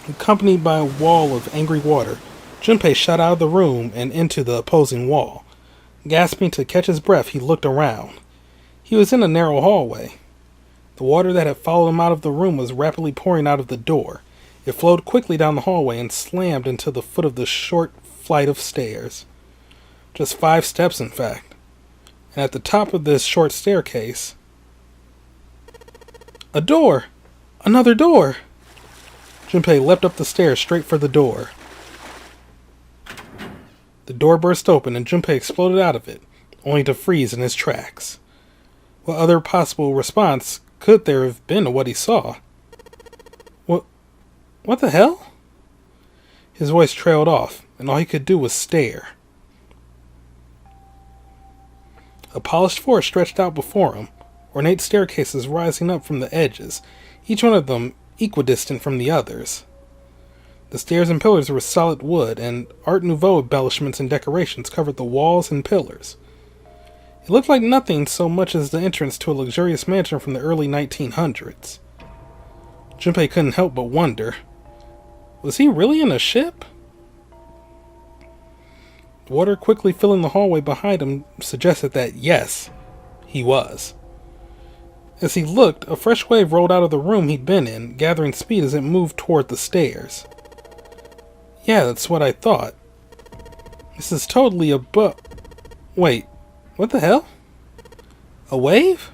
Accompanied by a wall of angry water, Junpei shot out of the room and into the opposing wall. Gasping to catch his breath, he looked around. He was in a narrow hallway. The water that had followed him out of the room was rapidly pouring out of the door. It flowed quickly down the hallway and slammed into the foot of the short flight of stairs. Just 5 steps, in fact. And at the top of this short staircase, a door! Another door! Junpei leapt up the stairs straight for the door. The door burst open and Junpei exploded out of it, only to freeze in his tracks. What other possible response could there have been to what he saw? What the hell? His voice trailed off, and all he could do was stare. A polished floor stretched out before him, ornate staircases rising up from the edges, each one of them equidistant from the others. The stairs and pillars were solid wood, and Art Nouveau embellishments and decorations covered the walls and pillars. It looked like nothing so much as the entrance to a luxurious mansion from the early 1900s. Junpei couldn't help but wonder, was he really in a ship? The water quickly filling the hallway behind him suggested that, yes, he was. As he looked, a fresh wave rolled out of the room he'd been in, gathering speed as it moved toward the stairs. Yeah, that's what I thought. This is totally a Wait, what the hell? A wave?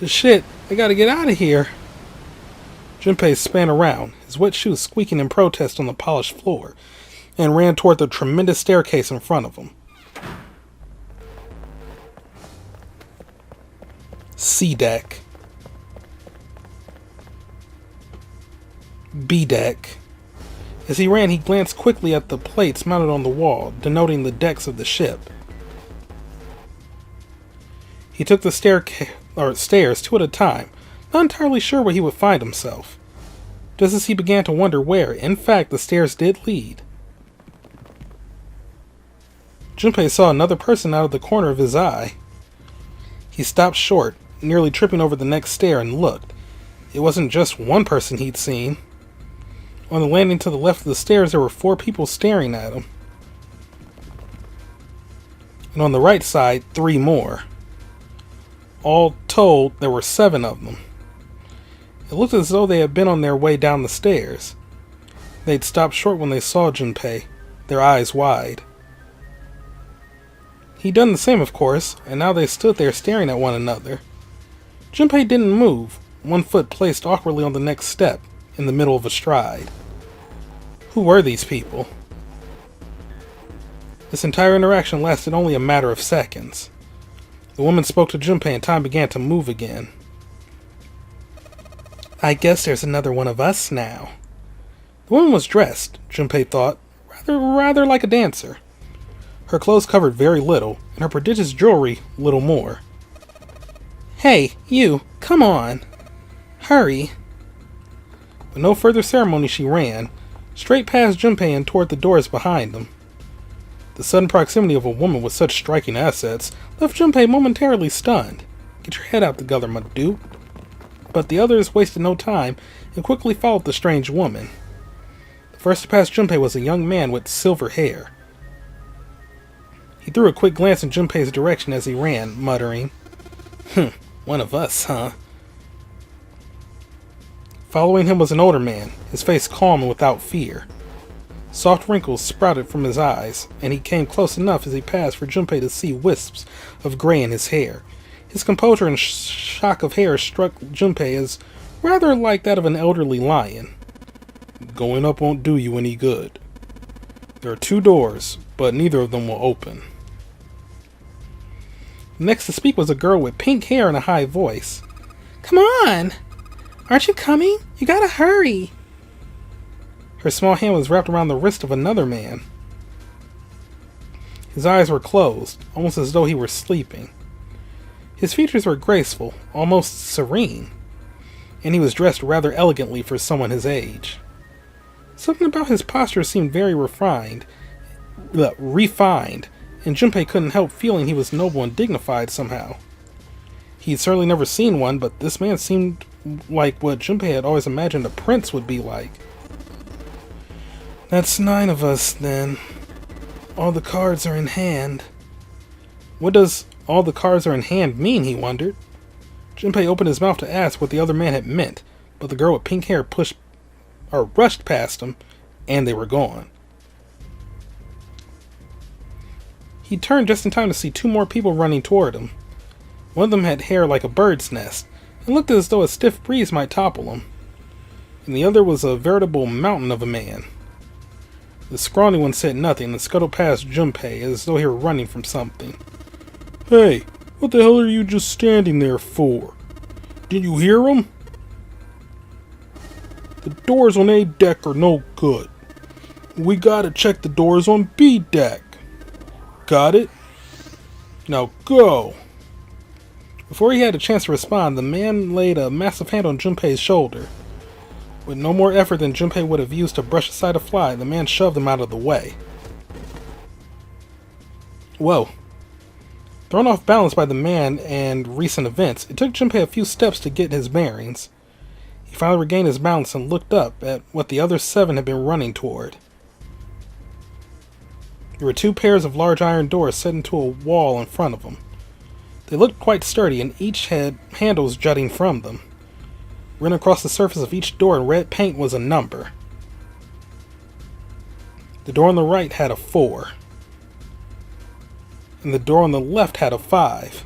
Shit, I gotta get out of here. Junpei span around, his wet shoes squeaking in protest on the polished floor, and ran toward the tremendous staircase in front of him. C deck. B deck. As he ran, he glanced quickly at the plates mounted on the wall, denoting the decks of the ship. He took the stairs 2 at a time, not entirely sure where he would find himself. Just as he began to wonder where, in fact, the stairs did lead. Junpei saw another person out of the corner of his eye. He stopped short, nearly tripping over the next stair, and looked. It wasn't just one person he'd seen. On the landing to the left of the stairs, there were 4 people staring at him. And on the right side, 3 more. All told, there were 7 of them. It looked as though they had been on their way down the stairs. They'd stopped short when they saw Junpei, their eyes wide. He'd done the same, of course, and now they stood there staring at one another. Junpei didn't move, one foot placed awkwardly on the next step, in the middle of a stride. Who were these people? This entire interaction lasted only a matter of seconds. The woman spoke to Junpei and time began to move again. I guess there's another one of us now. The woman was dressed, Junpei thought, rather like a dancer. Her clothes covered very little, and her prodigious jewelry little more. Hey, you, come on. Hurry. With no further ceremony she ran, straight past Junpei and toward the doors behind them. The sudden proximity of a woman with such striking assets left Junpei momentarily stunned. Get your head out together, my dude. But the others wasted no time and quickly followed the strange woman. The first to pass Junpei was a young man with silver hair. He threw a quick glance in Junpei's direction as he ran, muttering, one of us, huh? Following him was an older man, his face calm and without fear. Soft wrinkles sprouted from his eyes, and he came close enough as he passed for Junpei to see wisps of gray in his hair. His composure and shock of hair struck Junpei as rather like that of an elderly lion. Going up won't do you any good. There are 2 doors, but neither of them will open. Next to speak was a girl with pink hair and a high voice. Come on! Aren't you coming? You gotta hurry! Her small hand was wrapped around the wrist of another man. His eyes were closed, almost as though he were sleeping. His features were graceful, almost serene, and he was dressed rather elegantly for someone his age. Something about his posture seemed very refined, and Junpei couldn't help feeling he was noble and dignified somehow. He'd certainly never seen one, but this man seemed like what Junpei had always imagined a prince would be like. That's 9 of us, then. All the cards are in hand. What does all the cards are in hand mean, he wondered. Junpei opened his mouth to ask what the other man had meant, but the girl with pink hair rushed past him, and they were gone. He turned just in time to see 2 more people running toward him. One of them had hair like a bird's nest, and looked as though a stiff breeze might topple him. And the other was a veritable mountain of a man. The scrawny one said nothing and scuttled past Junpei as though he were running from something. Hey, what the hell are you just standing there for? Did you hear him? The doors on A deck are no good. We gotta check the doors on B deck. Got it? Now go! Before he had a chance to respond, the man laid a massive hand on Junpei's shoulder. With no more effort than Junpei would have used to brush aside a fly, the man shoved him out of the way. Whoa. Thrown off balance by the man and recent events, it took Junpei a few steps to get his bearings. He finally regained his balance and looked up at what the other 7 had been running toward. There were 2 pairs of large iron doors set into a wall in front of them. They looked quite sturdy, and each had handles jutting from them. Written across the surface of each door in red paint was a number. The door on the right had a 4. And the door on the left had a 5.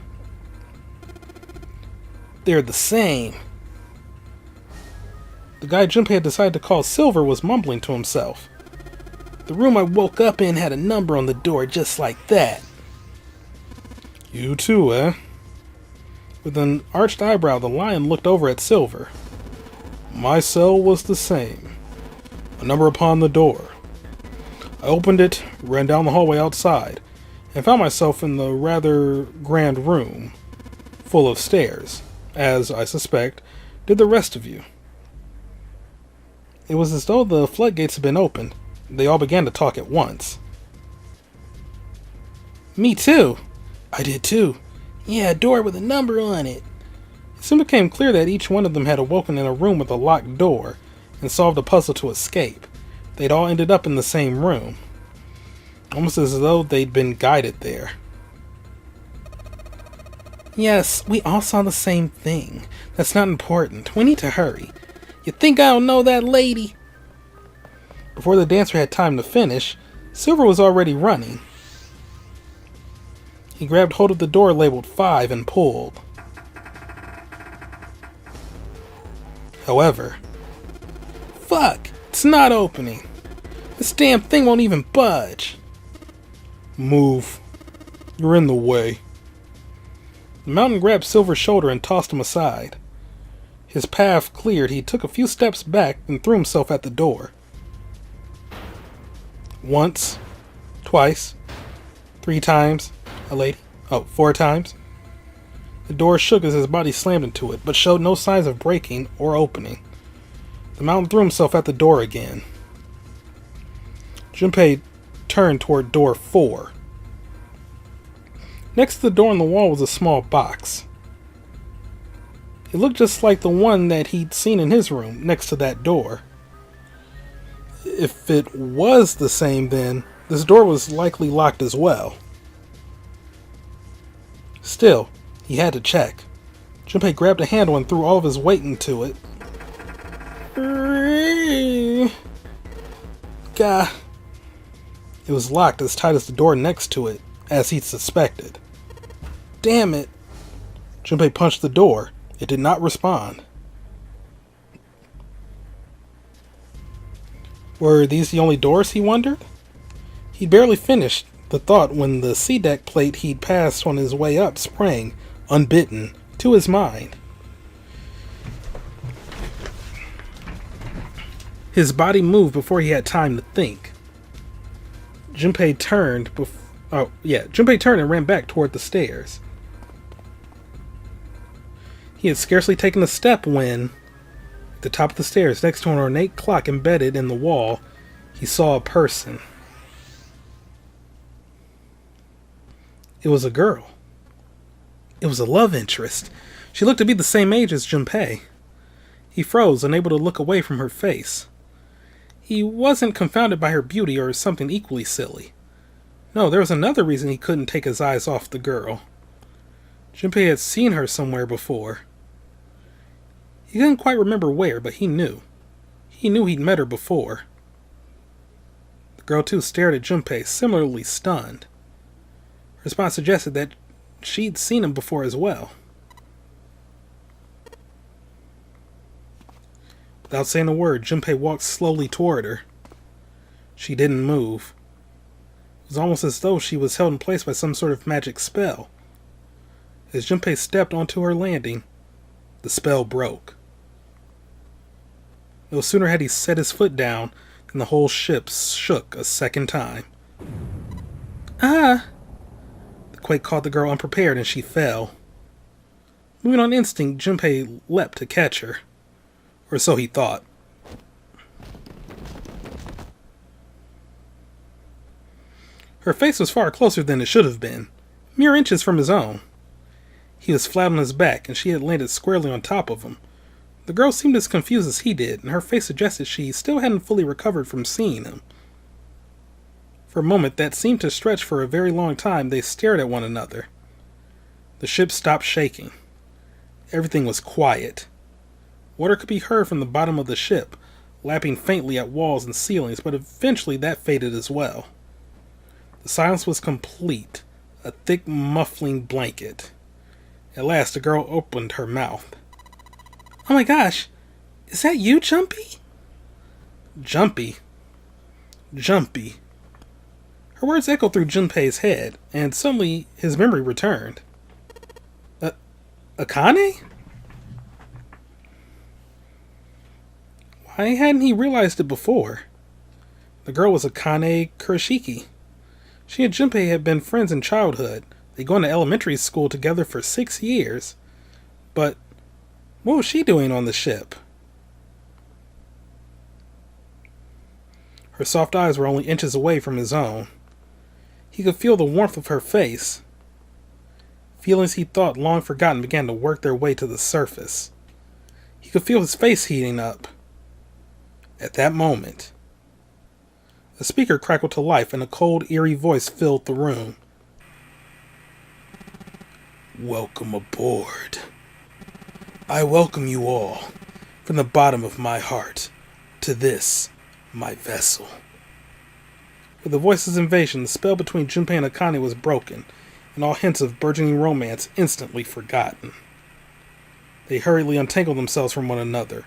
They're the same. The guy Junpei had decided to call Silver was mumbling to himself. The room I woke up in had a number on the door just like that. You too, eh? With an arched eyebrow, the lion looked over at Silver. My cell was the same. A number upon the door. I opened it, ran down the hallway outside, and found myself in the rather grand room, full of stairs, as, I suspect, did the rest of you. It was as though the floodgates had been opened. They all began to talk at once. Me too! I did too. Yeah, a door with a number on it. It soon became clear that each one of them had awoken in a room with a locked door and solved a puzzle to escape. They'd all ended up in the same room, almost as though they'd been guided there. Yes, we all saw the same thing. That's not important. We need to hurry. You think I don't know that lady? Before the dancer had time to finish, Silver was already running. He grabbed hold of the door labeled 5 and pulled. However, fuck! It's not opening! This damn thing won't even budge! Move. You're in the way. The mountain grabbed Silver's shoulder and tossed him aside. His path cleared, he took a few steps back and threw himself at the door. Once, twice, 3 times, a lady. 4 times. The door shook as his body slammed into it, but showed no signs of breaking or opening. The mountain threw himself at the door again. Junpei turned toward door 4. Next to the door on the wall was a small box. It looked just like the one that he'd seen in his room, next to that door. If it was the same, then this door was likely locked as well. Still, he had to check. Junpei grabbed a handle and threw all of his weight into it. Gah. It was locked as tight as the door next to it, as he'd suspected. Damn it! Junpei punched the door. It did not respond. Were these the only doors, he wondered? He'd barely finished the thought when the C-deck plate he'd passed on his way up sprang, unbidden, to his mind. His body moved before he had time to think. Junpei turned and ran back toward the stairs. He had scarcely taken a step when, at the top of the stairs, next to an ornate clock embedded in the wall, he saw a person. It was a girl. It was a love interest. She looked to be the same age as Junpei. He froze, unable to look away from her face. He wasn't confounded by her beauty or something equally silly. No, there was another reason he couldn't take his eyes off the girl. Junpei had seen her somewhere before. He didn't quite remember where, but he knew. He knew he'd met her before. The girl too stared at Junpei, similarly stunned. Her response suggested that she'd seen him before as well. Without saying a word, Junpei walked slowly toward her. She didn't move. It was almost as though she was held in place by some sort of magic spell. As Junpei stepped onto her landing, the spell broke. No sooner had he set his foot down than the whole ship shook a second time. Ah! The quake caught the girl unprepared and she fell. Moving on instinct, Junpei leapt to catch her. Or so he thought. Her face was far closer than it should have been, mere inches from his own. He was flat on his back, and she had landed squarely on top of him. The girl seemed as confused as he did, and her face suggested she still hadn't fully recovered from seeing him. For a moment that seemed to stretch for a very long time, they stared at one another. The ship stopped shaking. Everything was quiet. Water could be heard from the bottom of the ship, lapping faintly at walls and ceilings, but eventually that faded as well. The silence was complete, a thick muffling blanket. At last the girl opened her mouth. Oh my gosh, is that you, Junpei? Junpei? Junpei. Her words echoed through Junpei's head, and suddenly his memory returned. Akane? Why hadn't he realized it before? The girl was Akane Kurashiki. She and Junpei had been friends in childhood. They'd gone to elementary school together for 6 years. But what was she doing on the ship? Her soft eyes were only inches away from his own. He could feel the warmth of her face. Feelings he thought long forgotten began to work their way to the surface. He could feel his face heating up. At that moment, a speaker crackled to life and a cold, eerie voice filled the room. Welcome aboard. I welcome you all, from the bottom of my heart, to this, my vessel. With the voice's invasion, the spell between Junpei and Akane was broken, and all hints of burgeoning romance instantly forgotten. They hurriedly untangled themselves from one another,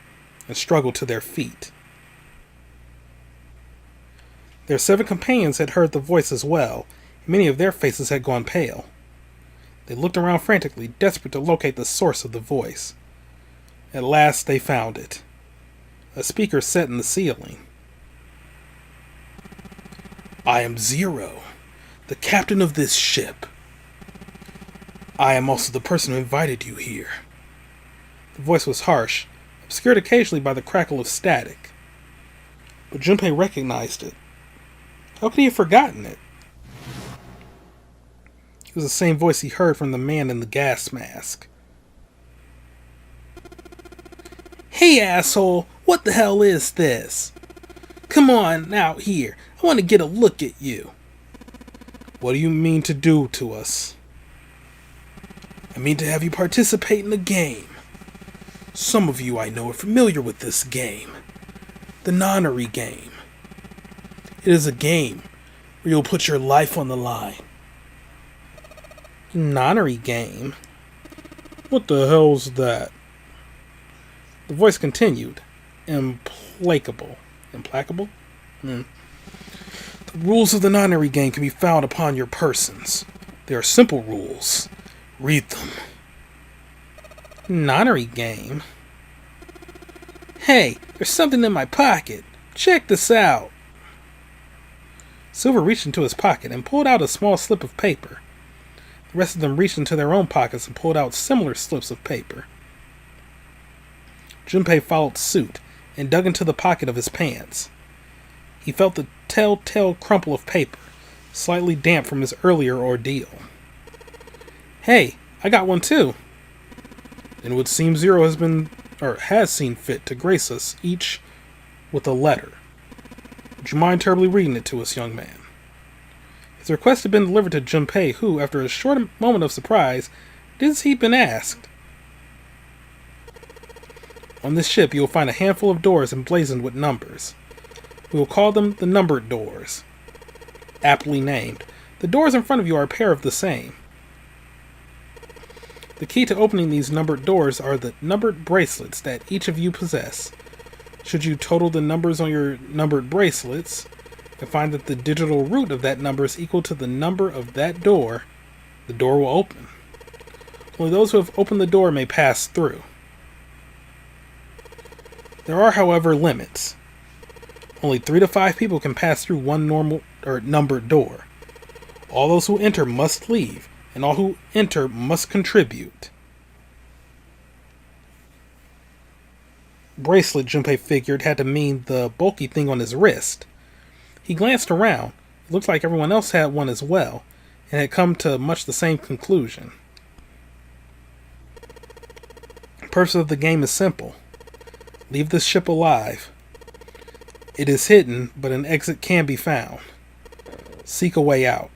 and struggled to their feet. Their 7 companions had heard the voice as well, and many of their faces had gone pale. They looked around frantically, desperate to locate the source of the voice. At last they found it. A speaker set in the ceiling. I am Zero, the captain of this ship. I am also the person who invited you here. The voice was harsh, obscured occasionally by the crackle of static. But Junpei recognized it. How could he have forgotten it? It was the same voice he heard from the man in the gas mask. Hey asshole, what the hell is this? Come on out here, I want to get a look at you. What do you mean to do to us? I mean to have you participate in a game. Some of you I know are familiar with this game. The Nonary Game. It is a game where you'll put your life on the line. Nonary Game? What the hell's that? The voice continued, implacable. Implacable? The rules of the Nonary Game can be found upon your persons. They are simple rules. Read them. Nonary Game? Hey, there's something in my pocket. Check this out. Silver reached into his pocket and pulled out a small slip of paper. The rest of them reached into their own pockets and pulled out similar slips of paper. Junpei followed suit and dug into the pocket of his pants. He felt the telltale crumple of paper, slightly damp from his earlier ordeal. Hey, I got one too. and it would seem Zero has seen fit to grace us each with a letter. Would you mind terribly reading it to us, young man? His request had been delivered to Junpei, who, after a short moment of surprise, did as he'd been asked. On this ship, you will find a handful of doors emblazoned with numbers. We will call them the numbered doors. Aptly named. The doors in front of you are a pair of the same. The key to opening these numbered doors are the numbered bracelets that each of you possess. Should you total the numbers on your numbered bracelets and find that the digital root of that number is equal to the number of that door, the door will open. Only those who have opened the door may pass through. There are, however, limits. Only 3 to 5 people can pass through one normal or numbered door. All those who enter must leave, and all who enter must contribute. Bracelet, Junpei figured, had to mean the bulky thing on his wrist. He glanced around. It looked like everyone else had one as well, and had come to much the same conclusion. The purpose of the game is simple. Leave this ship alive. It is hidden, but an exit can be found. Seek a way out.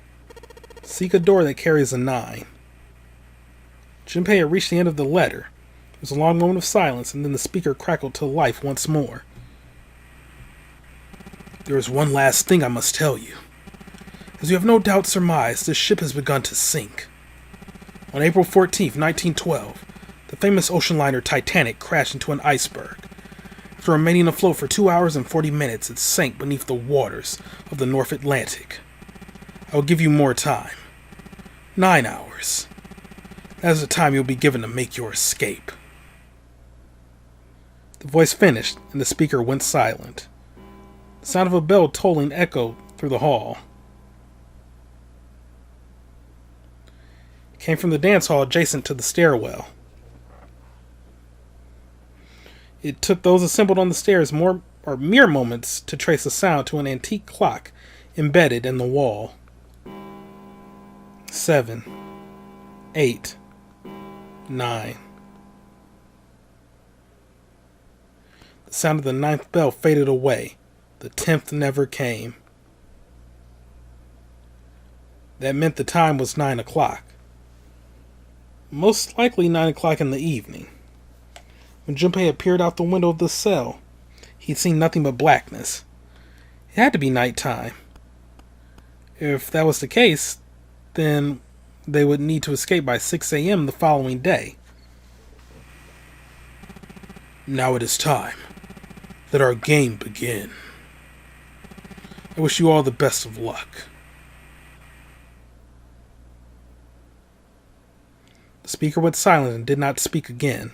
Seek a door that carries a 9. Junpei had reached the end of the letter. There was a long moment of silence, and then the speaker crackled to life once more. There is one last thing I must tell you. As you have no doubt surmised, this ship has begun to sink. On April 14th, 1912, the famous ocean liner Titanic crashed into an iceberg. After remaining afloat for 2 hours and 40 minutes, it sank beneath the waters of the North Atlantic. I will give you more time. 9 hours. That is the time you'll be given to make your escape. The voice finished, and the speaker went silent. The sound of a bell tolling echoed through the hall. It came from the dance hall adjacent to the stairwell. It took those assembled on the stairs mere moments to trace the sound to an antique clock embedded in the wall. 7, 8, 9. The sound of the 9th bell faded away. The 10th never came. That meant the time was 9 o'clock. Most likely 9 o'clock in the evening. When Junpei had peered out the window of the cell, he'd seen nothing but blackness. It had to be night time. If that was the case, then they would need to escape by 6 a.m. the following day. Now it is time. Let our game begin. I wish you all the best of luck. The speaker went silent and did not speak again.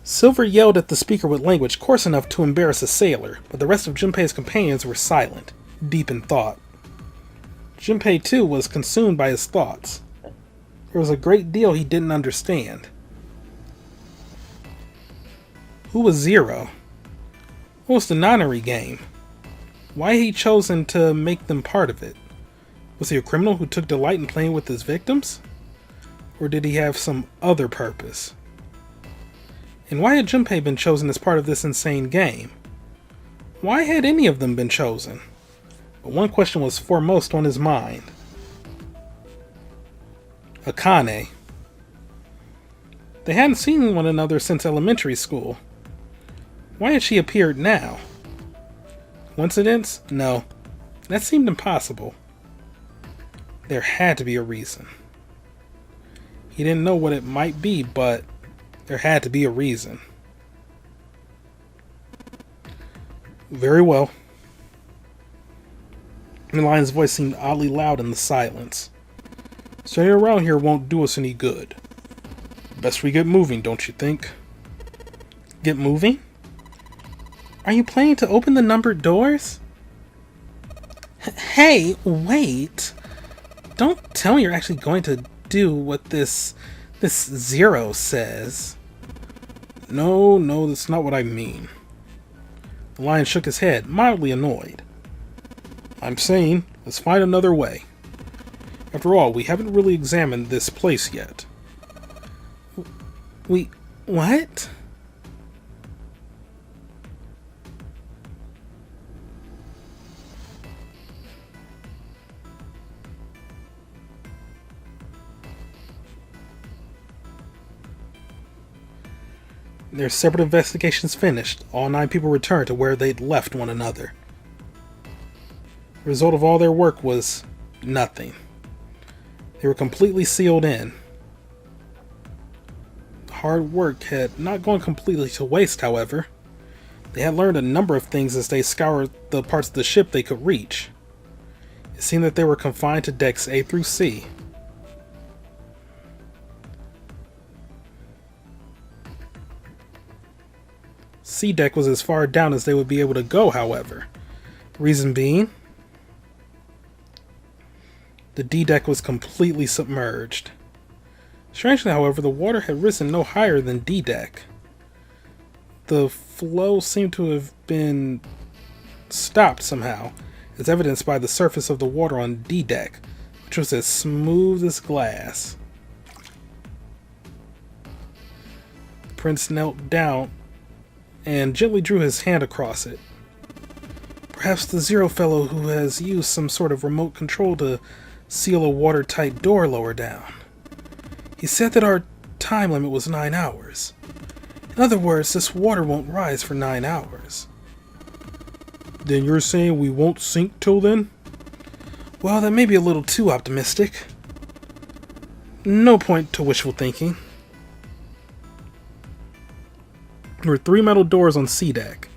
Silver yelled at the speaker with language coarse enough to embarrass a sailor, but the rest of Junpei's companions were silent, deep in thought. Junpei, too, was consumed by his thoughts. There was a great deal he didn't understand. Who was Zero? What was the Nonary Game? Why had he chosen to make them part of it? Was he a criminal who took delight in playing with his victims? Or did he have some other purpose? And why had Junpei been chosen as part of this insane game? Why had any of them been chosen? But one question was foremost on his mind. Akane. They hadn't seen one another since elementary school. Why had she appeared now? Coincidence? No. That seemed impossible. There had to be a reason. He didn't know what it might be, but there had to be a reason. Very well. The lion's voice seemed oddly loud in the silence. Staying around here won't do us any good. Best we get moving, don't you think? Get moving? Are you planning to open the numbered doors? Hey, wait. Don't tell me you're actually going to do what this Zero says. No, that's not what I mean. The lion shook his head, mildly annoyed. I'm saying Let's find another way. After all, we haven't really examined this place yet. What? Their separate investigations finished, all 9 people returned to where they'd left one another. The result of all their work was nothing. They were completely sealed in. Hard work had not gone completely to waste, however. They had learned a number of things as they scoured the parts of the ship they could reach. It seemed that they were confined to decks A through C. C deck was as far down as they would be able to go, however. Reason being, the D deck was completely submerged. Strangely, however, the water had risen no higher than D deck. The flow seemed to have been stopped somehow, as evidenced by the surface of the water on D deck, which was as smooth as glass. The prince knelt down and gently drew his hand across it. Perhaps the Zero fellow who has used some sort of remote control to seal a watertight door lower down. He said that our time limit was 9 hours. In other words, this water won't rise for 9 hours. Then you're saying we won't sink till then? Well, that may be a little too optimistic. No point to wishful thinking. There were 3 metal doors on C deck.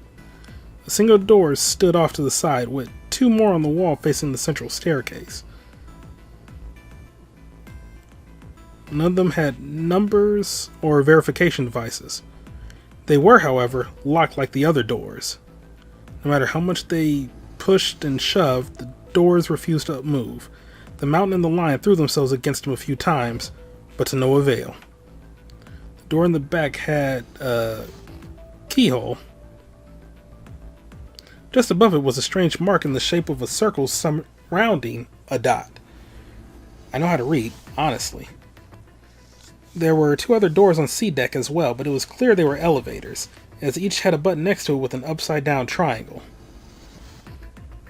A single door stood off to the side, with 2 more on the wall facing the central staircase. None of them had numbers or verification devices. They were, however, locked like the other doors. No matter how much they pushed and shoved, the doors refused to move. The mountain and the lion threw themselves against them a few times, but to no avail. The door in the back had a keyhole. Just above it was a strange mark in the shape of a circle surrounding a dot. I know how to read, honestly. There were 2 other doors on C deck as well, but it was clear they were elevators, as each had a button next to it with an upside-down triangle.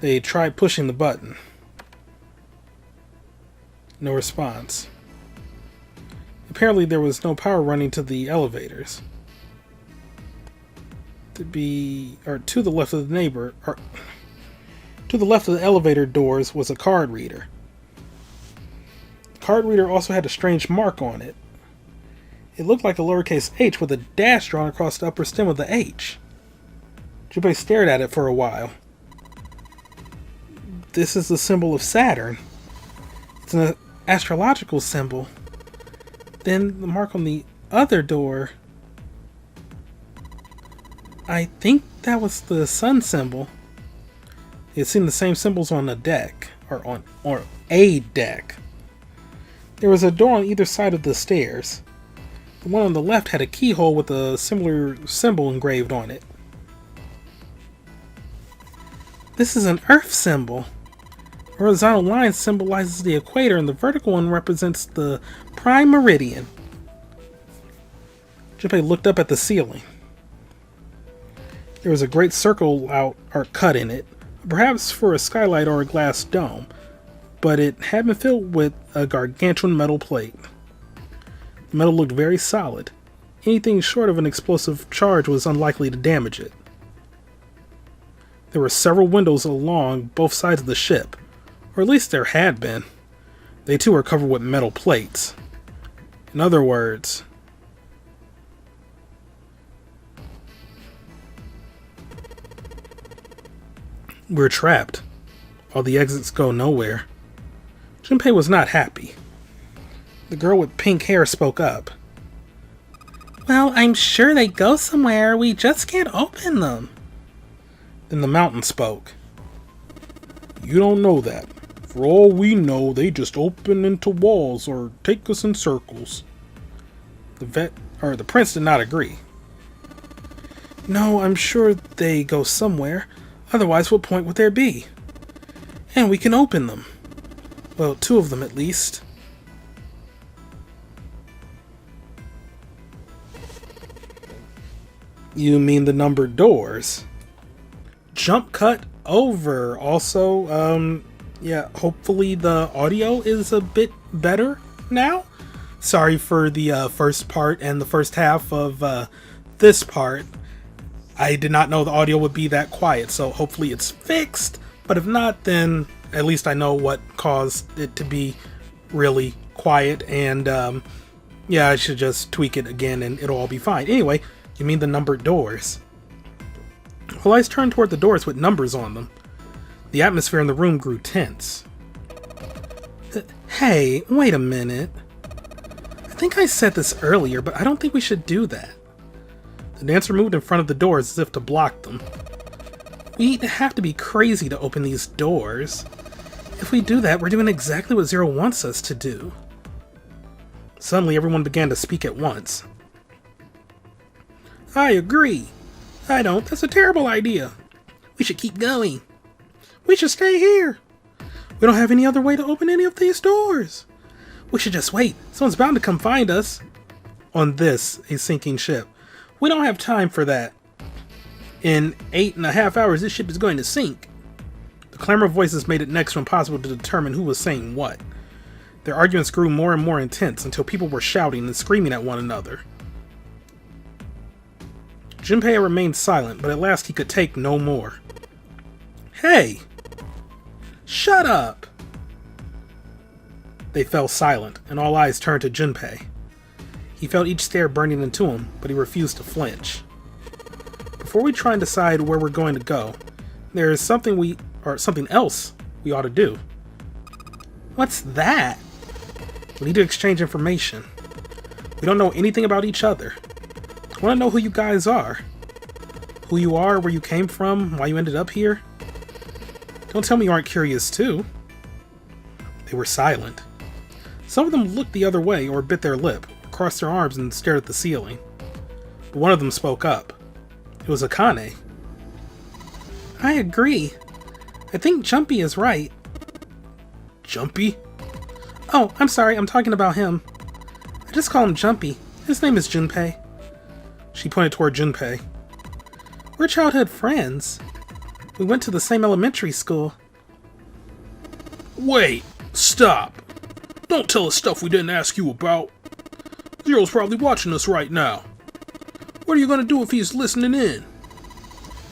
They tried pushing the button. No response. Apparently there was no power running to the elevators. To the left of the elevator doors was a card reader. The card reader also had a strange mark on it. It looked like a lowercase h with a dash drawn across the upper stem of the H. Junpei stared at it for a while. This is the symbol of Saturn. It's an astrological symbol. Then the mark on the other door, I think that was the sun symbol. He had seen the same symbols on a deck, or a deck. There was a door on either side of the stairs. The one on the left had a keyhole with a similar symbol engraved on it. This is an Earth symbol. The horizontal line symbolizes the equator, and the vertical one represents the prime meridian. Junpei looked up at the ceiling. There was a great circle cut in it, perhaps for a skylight or a glass dome, but it had been filled with a gargantuan metal plate. The metal looked very solid. Anything short of an explosive charge was unlikely to damage it. There were several windows along both sides of the ship, or at least there had been. They too were covered with metal plates. In other words, we're trapped. All the exits go nowhere. Junpei was not happy. The girl with pink hair spoke up. Well, I'm sure they go somewhere. We just can't open them. Then the mountain spoke. You don't know that. For all we know, they just open into walls or take us in circles. The prince did not agree. No, I'm sure they go somewhere. Otherwise, what point would there be? And we can open them. Well, 2 of them at least. You mean the numbered doors? Jump cut over. Also, yeah, hopefully the audio is a bit better now. Sorry for the first part and the first half of this part. I did not know the audio would be that quiet, so hopefully it's fixed. But if not, then at least I know what caused it to be really quiet. And yeah, I should just tweak it again and it'll all be fine. Anyway, you mean the numbered doors? Well, eyes turned toward the doors with numbers on them. The atmosphere in the room grew tense. Hey, wait a minute. I think I said this earlier, but I don't think we should do that. The dancer moved in front of the doors as if to block them. We have to be crazy to open these doors. If we do that, we're doing exactly what Zero wants us to do. Suddenly, everyone began to speak at once. I agree. I don't. That's a terrible idea. We should keep going. We should stay here. We don't have any other way to open any of these doors. We should just wait. Someone's bound to come find us. On this, a sinking ship. We don't have time for that. In 8.5 hours, this ship is going to sink. The clamor of voices made it next to impossible to determine who was saying what. Their arguments grew more and more intense until people were shouting and screaming at one another. Junpei remained silent, but at last he could take no more. Hey! Shut up! They fell silent, and all eyes turned to Junpei. He felt each stare burning into him, but he refused to flinch. Before we try and decide where we're going to go, there is something else we ought to do. What's that? We need to exchange information. We don't know anything about each other. I want to know who you guys are. Who you are, where you came from, why you ended up here. Don't tell me you aren't curious too. They were silent. Some of them looked the other way or bit their lip, crossed their arms and stared at the ceiling. But one of them spoke up. It was Akane. I agree. I think Junpei is right. Junpei? Oh, I'm sorry, I'm talking about him. I just call him Junpei. His name is Junpei. She pointed toward Junpei. We're childhood friends. We went to the same elementary school. Wait, stop. Don't tell us stuff we didn't ask you about. Zero's probably watching us right now. What are you gonna do if he's listening in?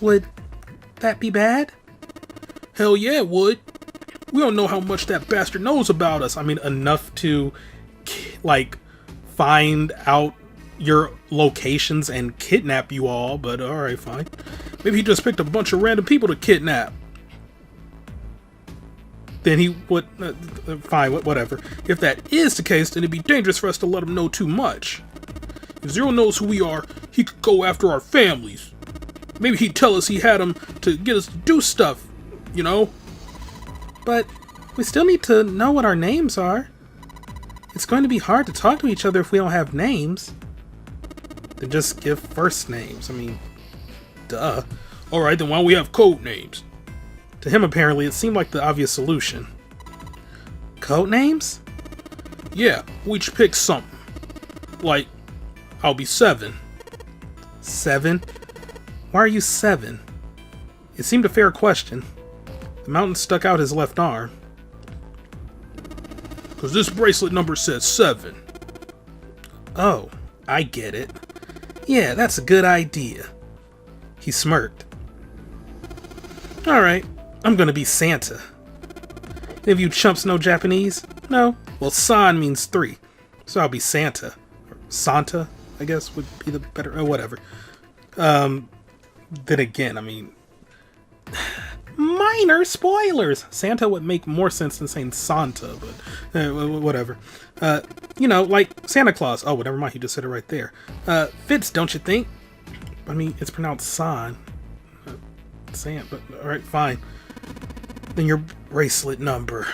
Would that be bad? Hell yeah, it would. We don't know how much that bastard knows about us. I mean, enough to, like, find out your locations and kidnap you all, but alright, fine. Maybe he just picked a bunch of random people to kidnap. Then he would... fine, whatever. If that is the case, then it'd be dangerous for us to let him know too much. If Zero knows who we are, he could go after our families. Maybe he'd tell us he had them to get us to do stuff, you know? But we still need to know what our names are. It's going to be hard to talk to each other if we don't have names. Then just give first names. I mean, duh. Alright, then why don't we have code names? To him, apparently, it seemed like the obvious solution. Code names? Yeah, we each pick something. Like, I'll be 7. 7? Why are you 7? It seemed a fair question. The mountain stuck out his left arm. Because this bracelet number says 7. Oh, I get it. Yeah, that's a good idea. He smirked. Alright, I'm gonna be Santa. Any of you chumps know Japanese? No? Well, San means 3. So I'll be Santa. Or Santa, I guess, would be the better... Oh, whatever. Then again, I mean... Minor spoilers! Santa would make more sense than saying Santa, but whatever. You know, like Santa Claus. Oh, never mind, he just said it right there. Fits, don't you think? I mean, it's pronounced San. Sant, but alright, fine. Then your bracelet number.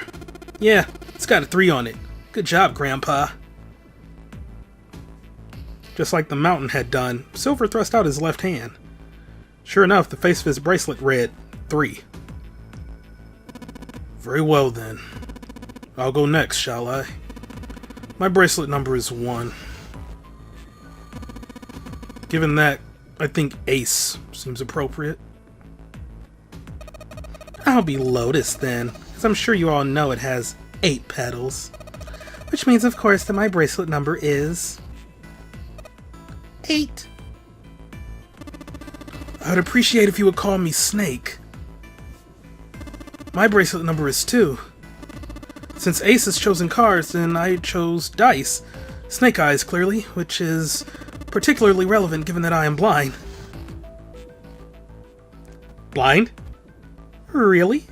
Yeah, it's got a 3 on it. Good job, Grandpa. Just like the mountain had done, Silver thrust out his left hand. Sure enough, the face of his bracelet read 3. Very well then. I'll go next, shall I? My bracelet number is 1. Given that, I think Ace seems appropriate. I'll be Lotus then, as I'm sure you all know it has 8 petals. Which means, of course, that my bracelet number is 8. I would appreciate if you would call me Snake. My bracelet number is 2. Since Ace has chosen cards, then I chose dice. Snake Eyes, clearly, which is particularly relevant given that I am blind. Blind? Really?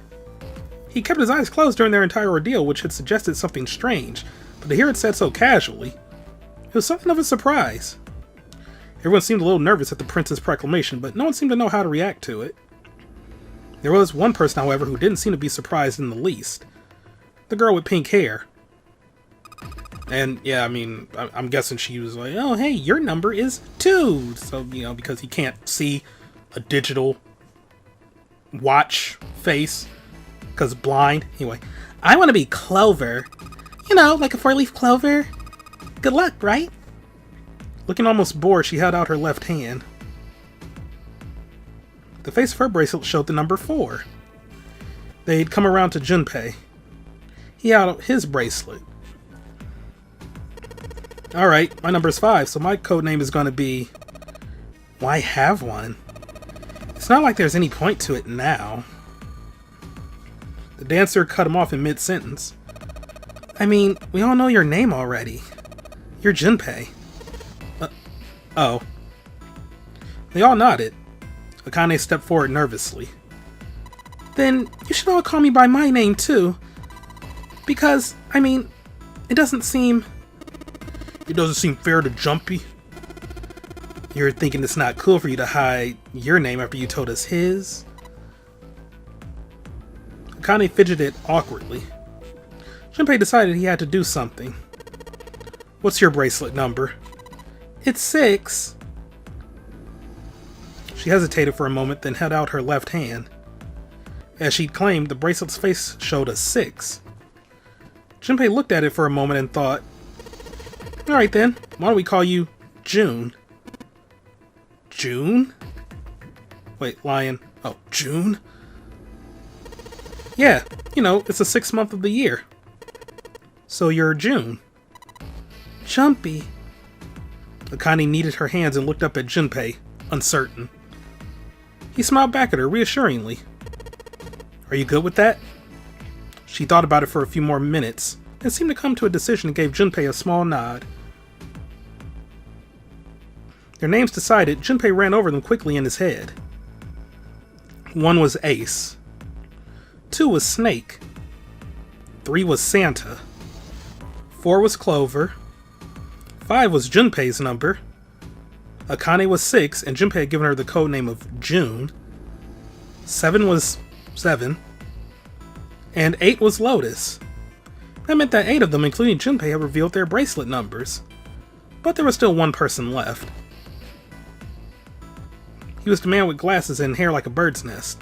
He kept his eyes closed during their entire ordeal, which had suggested something strange, but to hear it said so casually, it was something of a surprise. Everyone seemed a little nervous at the prince's proclamation, but no one seemed to know how to react to it. There was one person, however, who didn't seem to be surprised in the least. The girl with pink hair. And, yeah, I mean, I'm guessing she was like, oh, hey, your number is 2! So, you know, because he can't see a digital watch face, because blind. Anyway, I want to be Clover. You know, like a 4-leaf clover. Good luck, right? Looking almost bored, she held out her left hand. The face of her bracelet showed the number 4. They'd come around to Junpei. He held out his bracelet. Alright, my number's 5, so my code name is going to be... Why have one? It's not like there's any point to it now. The dancer cut him off in mid-sentence. I mean, we all know your name already. You're Junpei. Oh. They all nodded. Akane stepped forward nervously. Then you should all call me by my name too. Because, I mean, it doesn't seem fair to Junpei. You're thinking it's not cool for you to hide your name after you told us his? Akane fidgeted awkwardly. Junpei decided he had to do something. What's your bracelet number? It's 6. She hesitated for a moment, then held out her left hand. As she'd claimed, the bracelet's face showed a 6. Junpei looked at it for a moment and thought, alright then, why don't we call you June? June? Wait, Lion. Oh, June? Yeah, you know, it's the 6th month of the year. So you're June. Jumpy. Akane kneaded her hands and looked up at Junpei, uncertain. He smiled back at her reassuringly. Are you good with that? She thought about it for a few more minutes, and seemed to come to a decision and gave Junpei a small nod. Their names decided, Junpei ran over them quickly in his head. 1 was Ace. 2 was Snake. 3 was Santa. 4 was Clover. 5 was Junpei's number. Akane was 6, and Junpei had given her the code name of June. 7 was 7. And 8 was Lotus. That meant that 8 of them, including Junpei, had revealed their bracelet numbers. But there was still one person left. He was the man with glasses and hair like a bird's nest.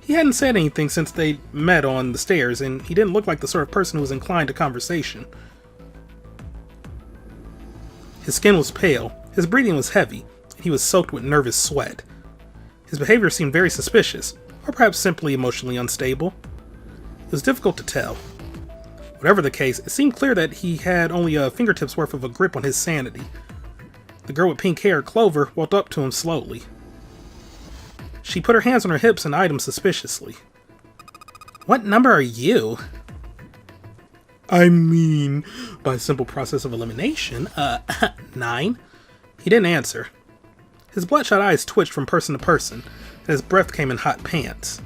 He hadn't said anything since they met on the stairs, and he didn't look like the sort of person who was inclined to conversation. His skin was pale, his breathing was heavy, and he was soaked with nervous sweat. His behavior seemed very suspicious, or perhaps simply emotionally unstable. It was difficult to tell. Whatever the case, it seemed clear that he had only a fingertip's worth of a grip on his sanity. The girl with pink hair, Clover, walked up to him slowly. She put her hands on her hips and eyed him suspiciously. What number are you? I mean, by a simple process of elimination, 9? He didn't answer. His bloodshot eyes twitched from person to person, and his breath came in hot pants.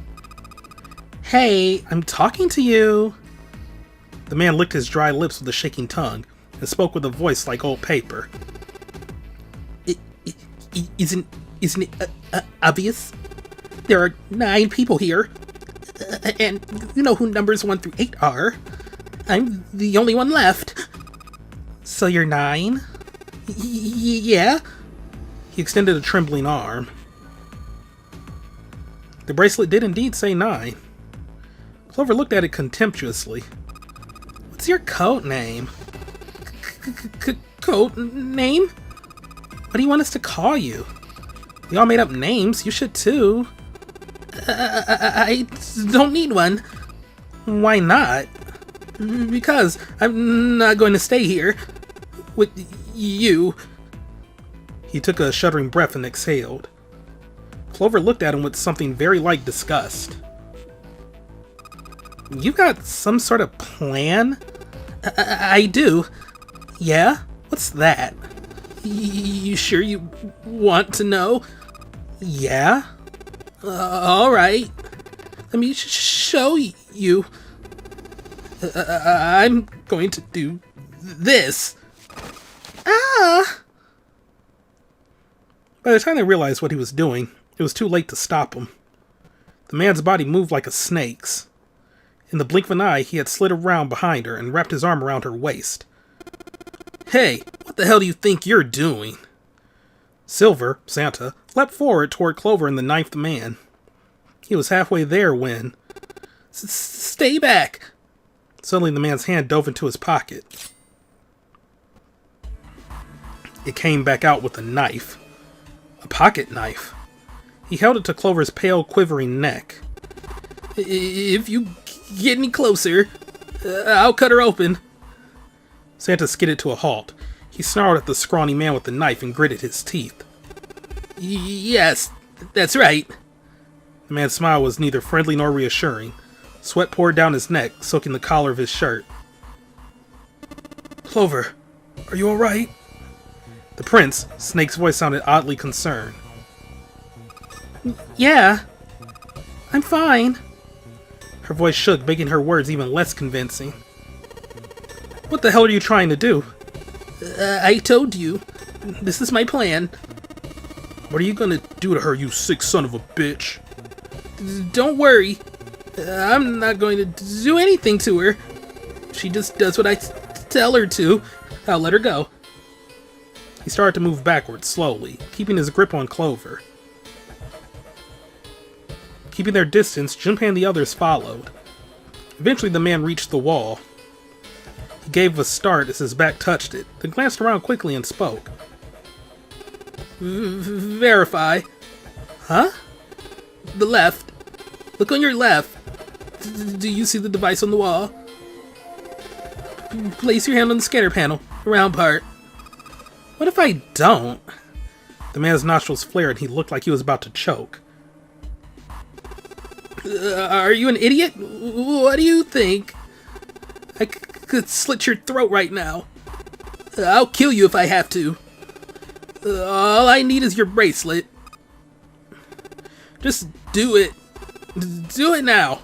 Hey, I'm talking to you! The man licked his dry lips with a shaking tongue, and spoke with a voice like old paper. Isn't it obvious? There are 9 people here, and you know who numbers 1 through 8 are. I'm the only one left. So you're 9? Yeah? He extended a trembling arm. The bracelet did indeed say 9. Clover looked at it contemptuously. What's your code name? Code name? What do you want us to call you? We all made up names. You should too. I don't need one. Why not? Because I'm not going to stay here with you. He took a shuddering breath and exhaled. Clover looked at him with something very like disgust. You got some sort of plan? I do. Yeah? What's that? You sure you want to know? Yeah? Alright. Let me show you. I'm going to do this. Ah! By the time they realized what he was doing, it was too late to stop him. The man's body moved like a snake's. In the blink of an eye, he had slid around behind her and wrapped his arm around her waist. Hey, what the hell do you think you're doing? Silver, Santa, leapt forward toward Clover and the ninth man. He was halfway there when... Stay back! Suddenly the man's hand dove into his pocket. It came back out with a knife. A pocket knife. He held it to Clover's pale, quivering neck. If you get any closer, I'll cut her open. Santa skidded to a halt. He snarled at the scrawny man with the knife and gritted his teeth. Yes, that's right. The man's smile was neither friendly nor reassuring. Sweat poured down his neck, soaking the collar of his shirt. Clover, are you alright? The prince, Snake's voice sounded oddly concerned. Yeah, I'm fine. Her voice shook, making her words even less convincing. What the hell are you trying to do? I told you. This is my plan. What are you gonna do to her, you sick son of a bitch? Don't worry. I'm not going to do anything to her. She just does what I tell her to. I'll let her go. He started to move backwards, slowly, keeping his grip on Clover. Keeping their distance, Junpei and the others followed. Eventually the man reached the wall. He gave a start as his back touched it, then glanced around quickly and spoke. Verify. Huh? The left. Look on your left. Do you see the device on the wall? Place your hand on the scanner panel, the round part. What if I don't? The man's nostrils flared and he looked like he was about to choke. Are you an idiot? What do you think? I could slit your throat right now. I'll kill you if I have to. All I need is your bracelet. Just do it. Do it now.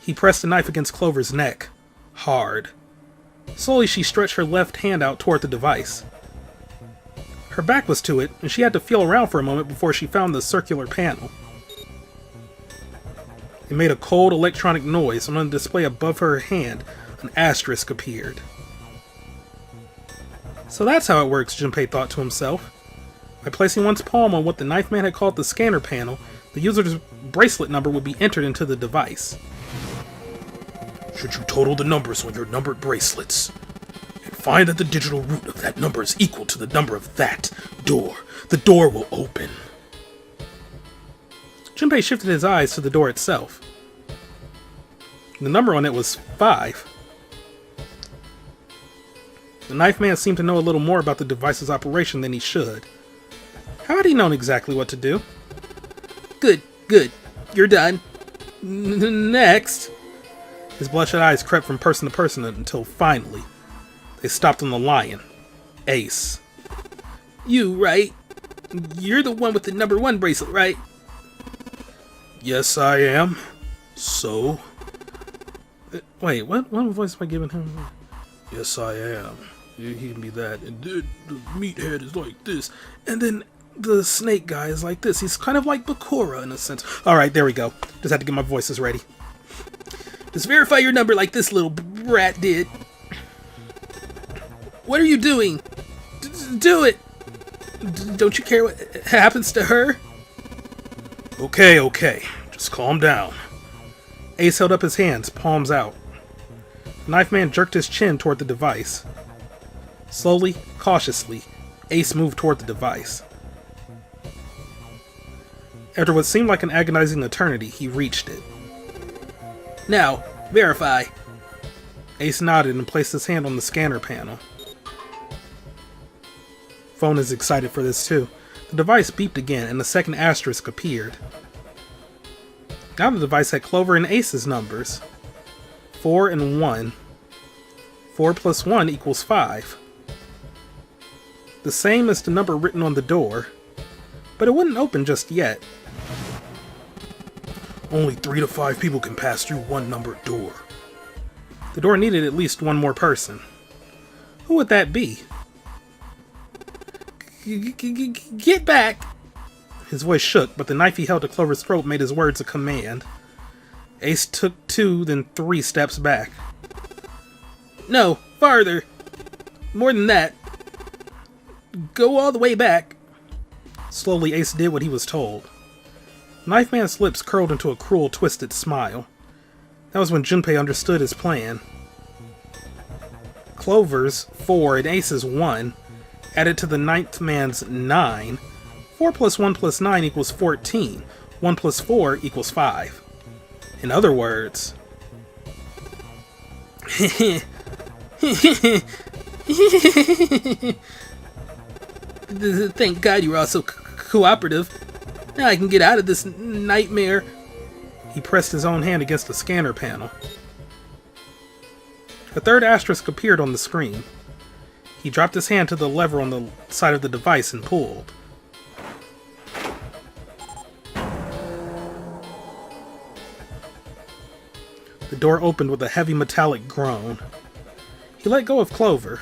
He pressed the knife against Clover's neck. Hard. Slowly she stretched her left hand out toward the device. Her back was to it, and she had to feel around for a moment before she found the circular panel. It made a cold electronic noise, and on the display above her hand, an asterisk appeared. So that's how it works, Junpei thought to himself. By placing one's palm on what the knife man had called the scanner panel, the user's bracelet number would be entered into the device. Should you total the numbers on your numbered bracelets, and find that the digital root of that number is equal to the number of that door, the door will open. Junpei shifted his eyes to the door itself. The number on it was 5. The knife man seemed to know a little more about the device's operation than he should. How had he known exactly what to do? Good, good. You're done. Next. His bloodshot eyes crept from person to person until finally they stopped on the lion. Ace. You, right? You're the one with the number 1 bracelet, right? Yes, I am. So? Wait, what voice am I giving him? Yes, I am. He can be that. And the meathead is like this. And then the snake guy is like this. He's kind of like Bakura in a sense. Alright, there we go. Just had to get my voices ready. Just verify your number like this little brat did. What are you doing? Do it! Don't you care what happens to her? Okay. Just calm down. Ace held up his hands, palms out. The knife man jerked his chin toward the device. Slowly, cautiously, Ace moved toward the device. After what seemed like an agonizing eternity, he reached it. Now, verify. Ace nodded and placed his hand on the scanner panel. Phone is excited for this too. The device beeped again and the second asterisk appeared. Now the device had Clover and Ace's numbers. 4 and 1. 4 plus 1 equals 5. The same as the number written on the door, but it wouldn't open just yet. Only 3 to 5 people can pass through one numbered door. The door needed at least one more person. Who would that be? Get back! His voice shook, but the knife he held to Clover's throat made his words a command. Ace took 2, then 3 steps back. No, farther. More than that. Go all the way back. Slowly, Ace did what he was told. Knife Man's lips curled into a cruel, twisted smile. That was when Junpei understood his plan. Clover's 4 and Ace's 1, added to the Ninth Man's 9. 4 plus 1 plus 9 equals 14. 1 plus 4 equals 5. In other words... Thank God you were all so cooperative. Now I can get out of this nightmare. He pressed his own hand against the scanner panel. A third asterisk appeared on the screen. He dropped his hand to the lever on the side of the device and pulled. The door opened with a heavy metallic groan. He let go of Clover.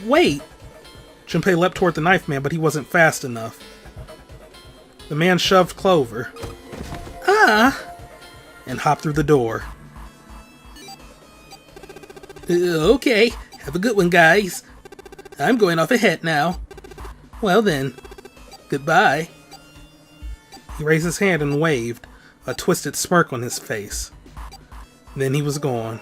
Wait! Junpei leapt toward the knife man, but he wasn't fast enough. The man shoved Clover. And hopped through the door. Okay, have a good one, guys. I'm going off ahead now. Well then, goodbye. He raised his hand and waved, a twisted smirk on his face. Then he was gone.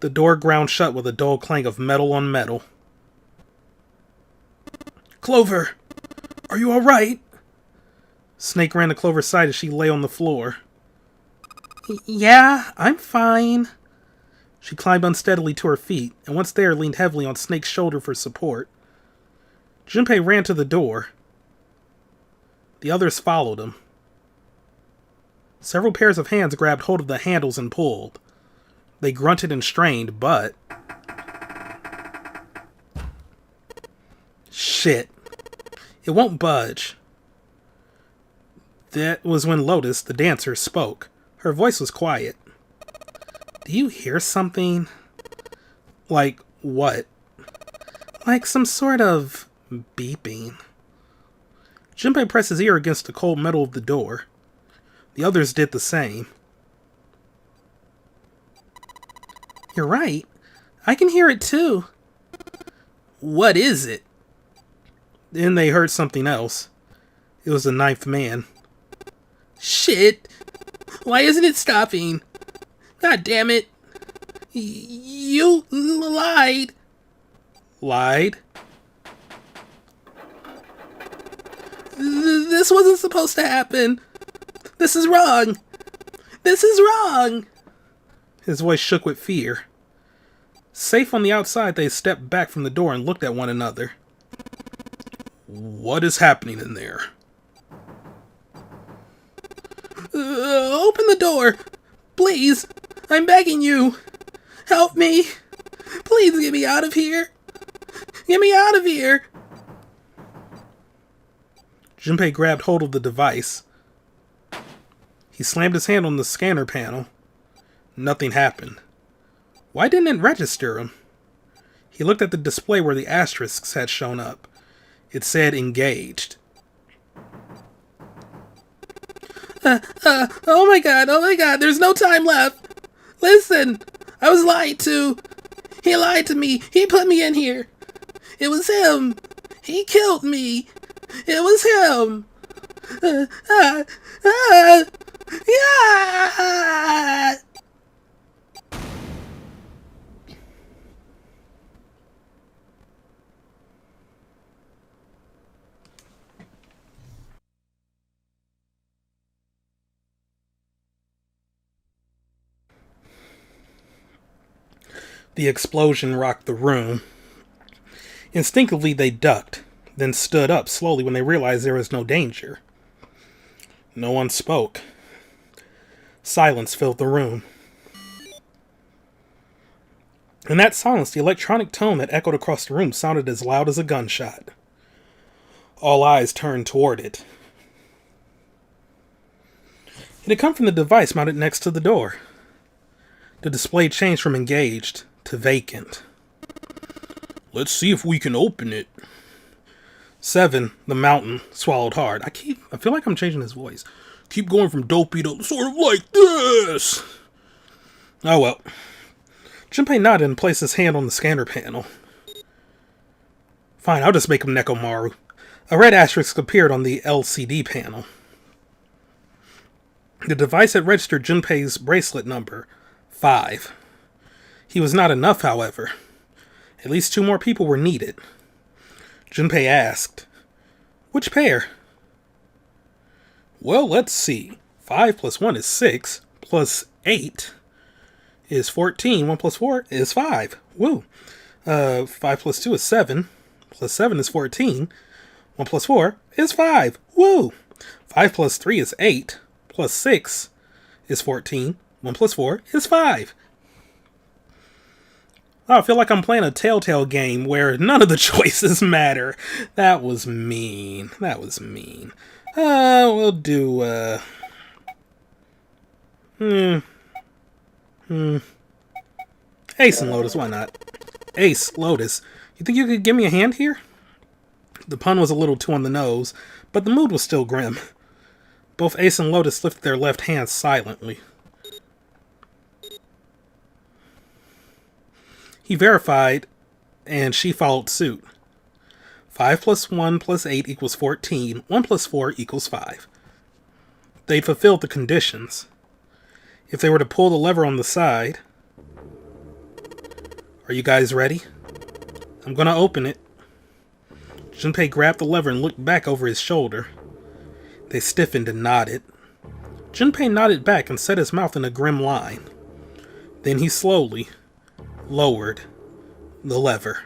The door ground shut with a dull clang of metal on metal. Clover! Are you alright? Snake ran to Clover's side as she lay on the floor. Yeah, I'm fine. She climbed unsteadily to her feet, and once there leaned heavily on Snake's shoulder for support. Junpei ran to the door. The others followed him. Several pairs of hands grabbed hold of the handles and pulled. They grunted and strained, but... Shit. It won't budge. That was when Lotus, the dancer, spoke. Her voice was quiet. Do you hear something? Like what? Like some sort of beeping. Junpei pressed his ear against the cold metal of the door. The others did the same. You're right. I can hear it too. What is it? Then they heard something else. It was the ninth man. Shit! Why isn't it stopping? God damn it! You lied! Lied? This wasn't supposed to happen! This is wrong! This is wrong! His voice shook with fear. Safe on the outside, they stepped back from the door and looked at one another. What is happening in there? Open the door! Please! I'm begging you! Help me! Please get me out of here! Get me out of here! Junpei grabbed hold of the device. He slammed his hand on the scanner panel. Nothing happened. Why didn't it register him? He looked at the display where the asterisks had shown up. It said engaged. Oh my god, there's no time left! Listen! I was lied to! He lied to me! He put me in here! It was him! He killed me! It was him! Yeah! The explosion rocked the room. Instinctively, they ducked, then stood up slowly when they realized there was no danger. No one spoke. Silence filled the room. In that silence, the electronic tone that echoed across the room sounded as loud as a gunshot. All eyes turned toward it. It had come from the device mounted next to the door. The display changed from engaged to vacant. Let's see if we can open it. 7, the mountain, swallowed hard. I feel like I'm changing his voice. Keep going from dopey to sort of like this. Oh well. Junpei nodded and placed his hand on the scanner panel. Fine, I'll just make him Nekomaru. A red asterisk appeared on the LCD panel. The device had registered Junpei's bracelet number, 5. He was not enough, however. At least 2 more people were needed. Junpei asked, "Which pair?" Well, let's see. 5 plus 1 is 6, plus 8 is 14, 1 plus 4 is 5. Woo. 5 plus 2 is 7, plus 7 is 14, 1 plus 4 is 5. Woo. 5 plus 3 is 8, plus 6 is 14, 1 plus 4 is 5. Oh, I feel like I'm playing a Telltale game where none of the choices matter. That was mean. That was mean. We'll do, Ace and Lotus, why not? Ace, Lotus. You think you could give me a hand here? The pun was a little too on the nose, but the mood was still grim. Both Ace and Lotus lifted their left hands silently. He verified, and she followed suit. 5 plus 1 plus 8 equals 14. 1 plus 4 equals 5. They fulfilled the conditions. If they were to pull the lever on the side... Are you guys ready? I'm gonna open it. Junpei grabbed the lever and looked back over his shoulder. They stiffened and nodded. Junpei nodded back and set his mouth in a grim line. Then he slowly lowered the lever.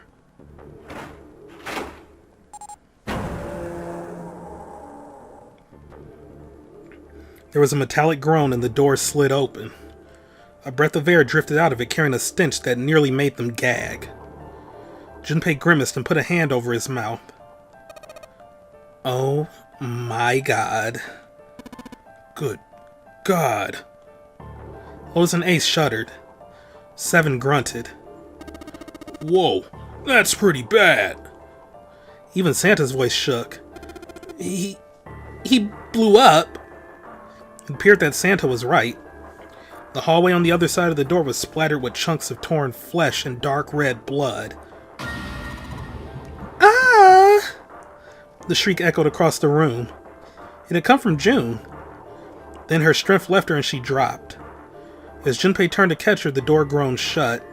There was a metallic groan and the door slid open. A breath of air drifted out of it, carrying a stench that nearly made them gag. Junpei grimaced and put a hand over his mouth. Oh my god. Good God. Lotus and Ace shuddered. 7 grunted. Whoa, that's pretty bad. Even Santa's voice shook. He blew up. It appeared that Santa was right. The hallway on the other side of the door was splattered with chunks of torn flesh and dark red blood. Ah! The shriek echoed across the room. It had come from June. Then her strength left her and she dropped. As Junpei turned to catch her, the door groaned shut.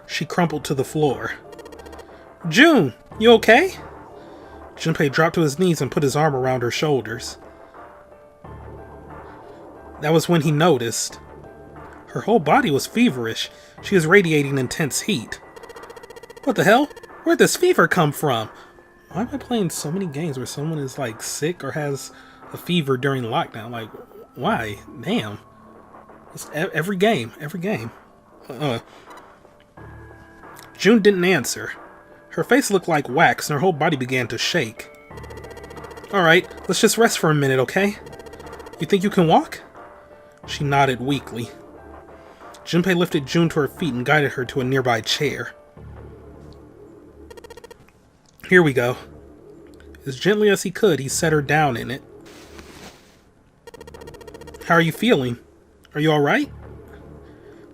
She crumpled to the floor. June, you okay? Junpei dropped to his knees and put his arm around her shoulders. That was when he noticed. Her whole body was feverish. She was radiating intense heat. What the hell? Where'd this fever come from? Why am I playing so many games where someone is like sick or has a fever during lockdown? Like, why? Damn. It's every game. June didn't answer. Her face looked like wax and her whole body began to shake. Alright, let's just rest for a minute, okay? You think you can walk? She nodded weakly. Junpei lifted June to her feet and guided her to a nearby chair. Here we go. As gently as he could, he set her down in it. How are you feeling? Are you alright?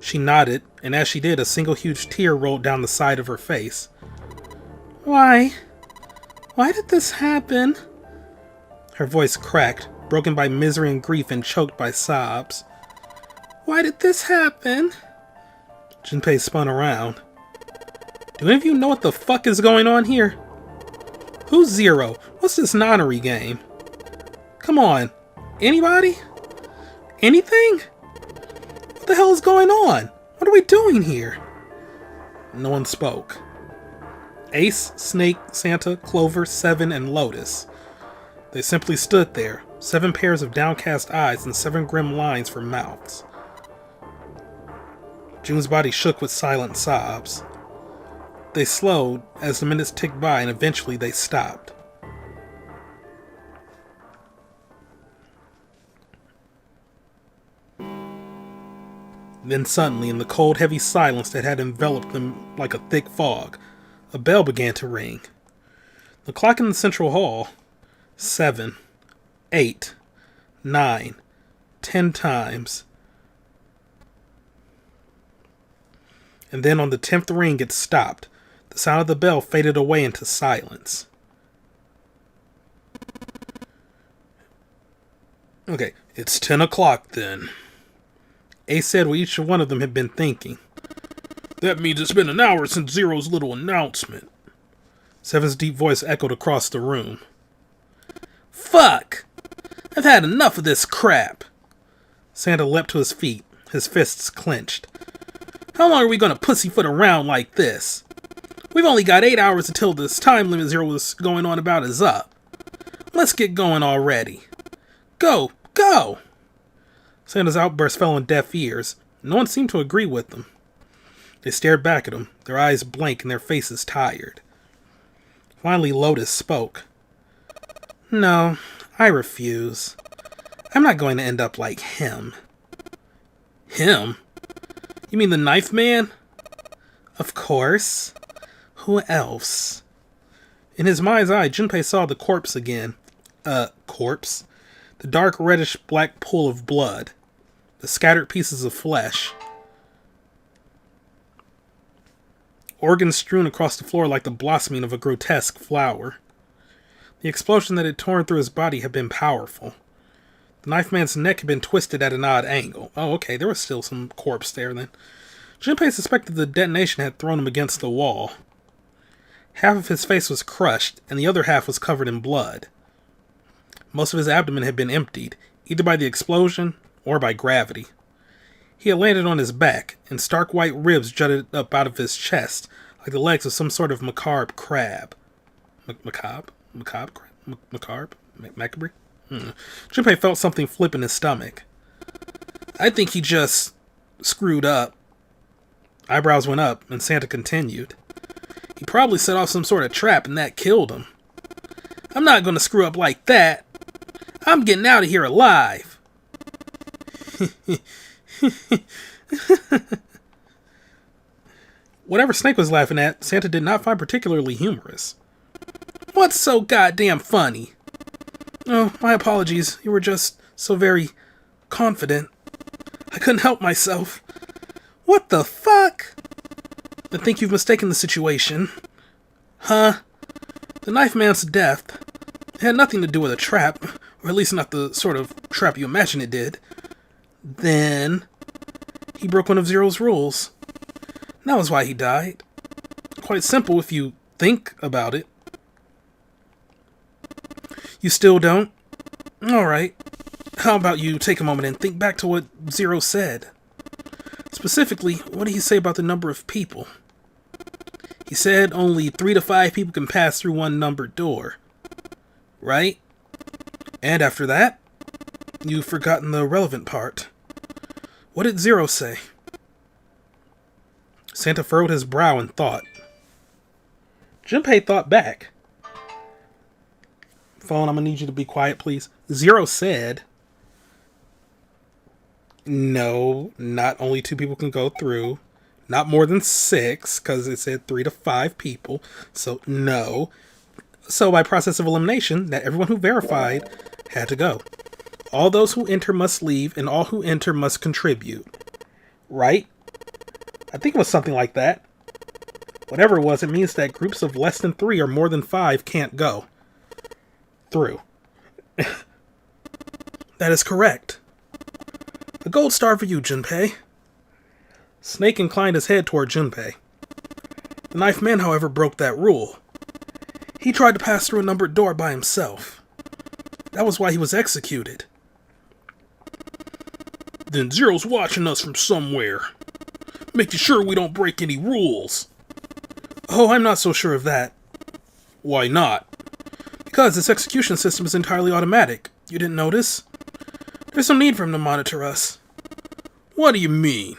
She nodded, and as she did, a single huge tear rolled down the side of her face. Why? Why did this happen? Her voice cracked, broken by misery and grief and choked by sobs. Why did this happen? Junpei spun around. Do any of you know what the fuck is going on here? Who's Zero? What's this Nonary game? Come on. Anybody? Anything? What the hell is going on? What are we doing here? No one spoke. Ace, Snake, Santa, Clover, Seven, and Lotus. They simply stood there, 7 pairs of downcast eyes and 7 grim lines for mouths. June's body shook with silent sobs. They slowed as the minutes ticked by and eventually they stopped. Then suddenly, in the cold, heavy silence that had enveloped them like a thick fog, a bell began to ring. The clock in the central hall, 7, 8, 9, 10 times. And then on the 10th ring it stopped. The sound of the bell faded away into silence. Okay, it's 10 o'clock then. Ace said what each one of them had been thinking. That means it's been an hour since Zero's little announcement. Seven's deep voice echoed across the room. Fuck! I've had enough of this crap. Santa leapt to his feet, his fists clenched. How long are we gonna pussyfoot around like this? We've only got 8 hours until this time limit Zero was going on about is up. Let's get going already. Go! Go! Santa's outburst fell on deaf ears. No one seemed to agree with them. They stared back at him, their eyes blank and their faces tired. Finally, Lotus spoke. No, I refuse. I'm not going to end up like him. Him? You mean the knife man? Of course. Who else? In his mind's eye, Junpei saw the corpse again. Corpse? The dark reddish-black pool of blood. The scattered pieces of flesh. Organs strewn across the floor like the blossoming of a grotesque flower. The explosion that had torn through his body had been powerful. The knife man's neck had been twisted at an odd angle. Oh, okay, there was still some corpse there then. Junpei suspected the detonation had thrown him against the wall. Half of his face was crushed, and the other half was covered in blood. Most of his abdomen had been emptied, either by the explosion or by gravity. He had landed on his back, and stark white ribs jutted up out of his chest, like the legs of some sort of macabre crab. Macabre? Junpei felt something flip in his stomach. I think he just screwed up. Eyebrows went up, and Santa continued. He probably set off some sort of trap, and that killed him. I'm not going to screw up like that. I'm getting out of here alive. Whatever Snake was laughing at, Santa did not find particularly humorous. What's so goddamn funny? Oh, my apologies. You were just so very confident. I couldn't help myself. What the fuck? I think you've mistaken the situation. Huh? The knife man's death had nothing to do with a trap, or at least not the sort of trap you imagine it did. Then he broke one of Zero's rules. That was why he died. Quite simple if you think about it. You still don't? Alright. How about you take a moment and think back to what Zero said? Specifically, what did he say about the number of people? He said only 3 to 5 people can pass through one numbered door. Right? And after that, you've forgotten the relevant part. What did Zero say? Santa furrowed his brow in thought. Junpei thought back. Phone, I'm gonna need you to be quiet, please. Zero said, no, not only 2 people can go through. Not more than 6, because it said 3 to 5 people. So, no. So, by process of elimination, that everyone who verified had to go. All those who enter must leave, and all who enter must contribute. Right? I think it was something like that. Whatever it was, it means that groups of less than 3 or more than 5 can't go through. That is correct. A gold star for you, Junpei. Snake inclined his head toward Junpei. The Knife Man, however, broke that rule. He tried to pass through a numbered door by himself. That was why he was executed. Then Zero's watching us from somewhere, making sure we don't break any rules. Oh, I'm not so sure of that. Why not? Because this execution system is entirely automatic. You didn't notice? There's no need for him to monitor us. What do you mean?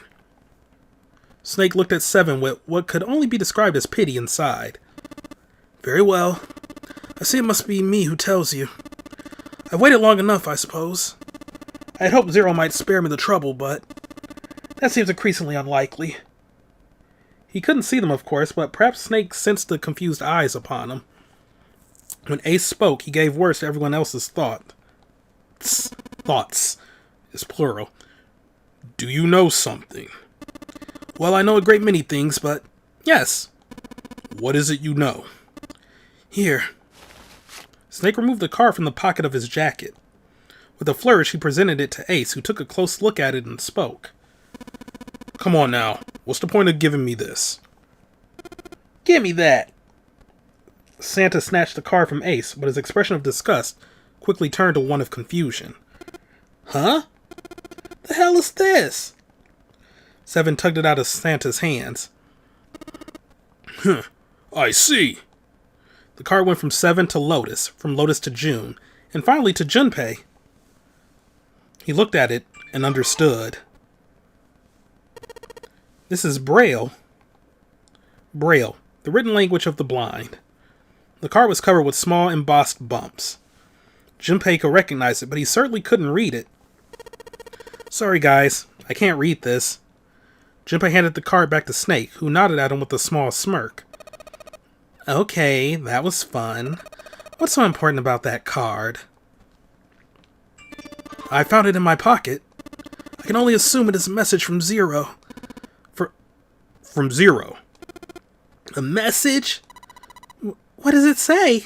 Snake looked at Seven with what could only be described as pity inside. Very well. I see it must be me who tells you. I've waited long enough, I suppose. I had hoped Zero might spare me the trouble, but that seems increasingly unlikely. He couldn't see them, of course, but perhaps Snake sensed the confused eyes upon him. When Ace spoke, he gave words to everyone else's thoughts. Thoughts is plural. Do you know something? Well, I know a great many things, but yes. What is it you know? Here. Snake removed the card from the pocket of his jacket. With a flourish, he presented it to Ace, who took a close look at it and spoke. Come on now. What's the point of giving me this? Give me that. Santa snatched the card from Ace, but his expression of disgust quickly turned to one of confusion. Huh? The hell is this? Seven tugged it out of Santa's hands. I see. The card went from Seven to Lotus, from Lotus to June, and finally to Junpei. He looked at it and understood. This is Braille. Braille, the written language of the blind. The card was covered with small embossed bumps. Junpei could recognize it, but he certainly couldn't read it. Sorry guys, I can't read this. Junpei handed the card back to Snake, who nodded at him with a small smirk. Okay, that was fun. What's so important about that card? I found it in my pocket. I can only assume it is a message from Zero. From Zero? A message? What does it say?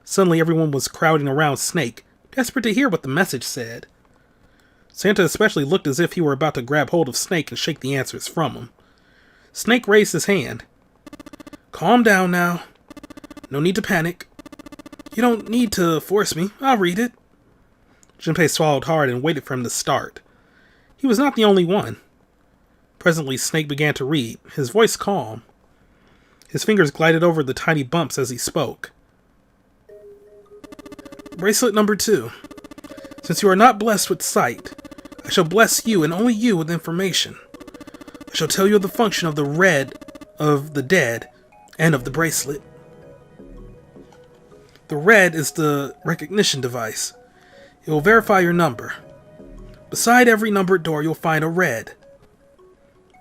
Suddenly everyone was crowding around Snake, desperate to hear what the message said. Santa especially looked as if he were about to grab hold of Snake and shake the answers from him. Snake raised his hand. Calm down now. No need to panic. You don't need to force me. I'll read it. Junpei swallowed hard and waited for him to start. He was not the only one. Presently, Snake began to read, his voice calm. His fingers glided over the tiny bumps as he spoke. Bracelet number 2. Since you are not blessed with sight, I shall bless you and only you with information. I shall tell you of the function of the red of the dead and of the bracelet. The red is the recognition device. It will verify your number. Beside every numbered door, you'll find a red.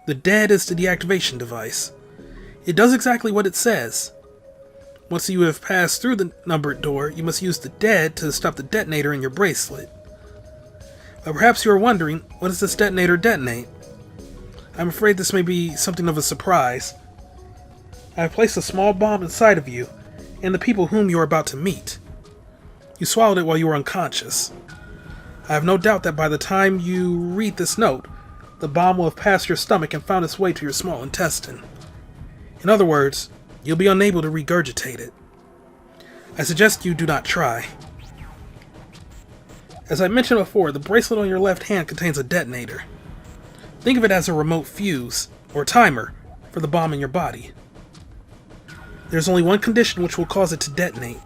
The dead is the deactivation device. It does exactly what it says. Once you have passed through the numbered door, you must use the dead to stop the detonator in your bracelet. But perhaps you are wondering, what does this detonator detonate? I'm afraid this may be something of a surprise. I have placed a small bomb inside of you and the people whom you are about to meet. You swallowed it while you were unconscious. I have no doubt that by the time you read this note, the bomb will have passed your stomach and found its way to your small intestine. In other words, you'll be unable to regurgitate it. I suggest you do not try. As I mentioned before, the bracelet on your left hand contains a detonator. Think of it as a remote fuse, or timer, for the bomb in your body. There's only one condition which will cause it to detonate.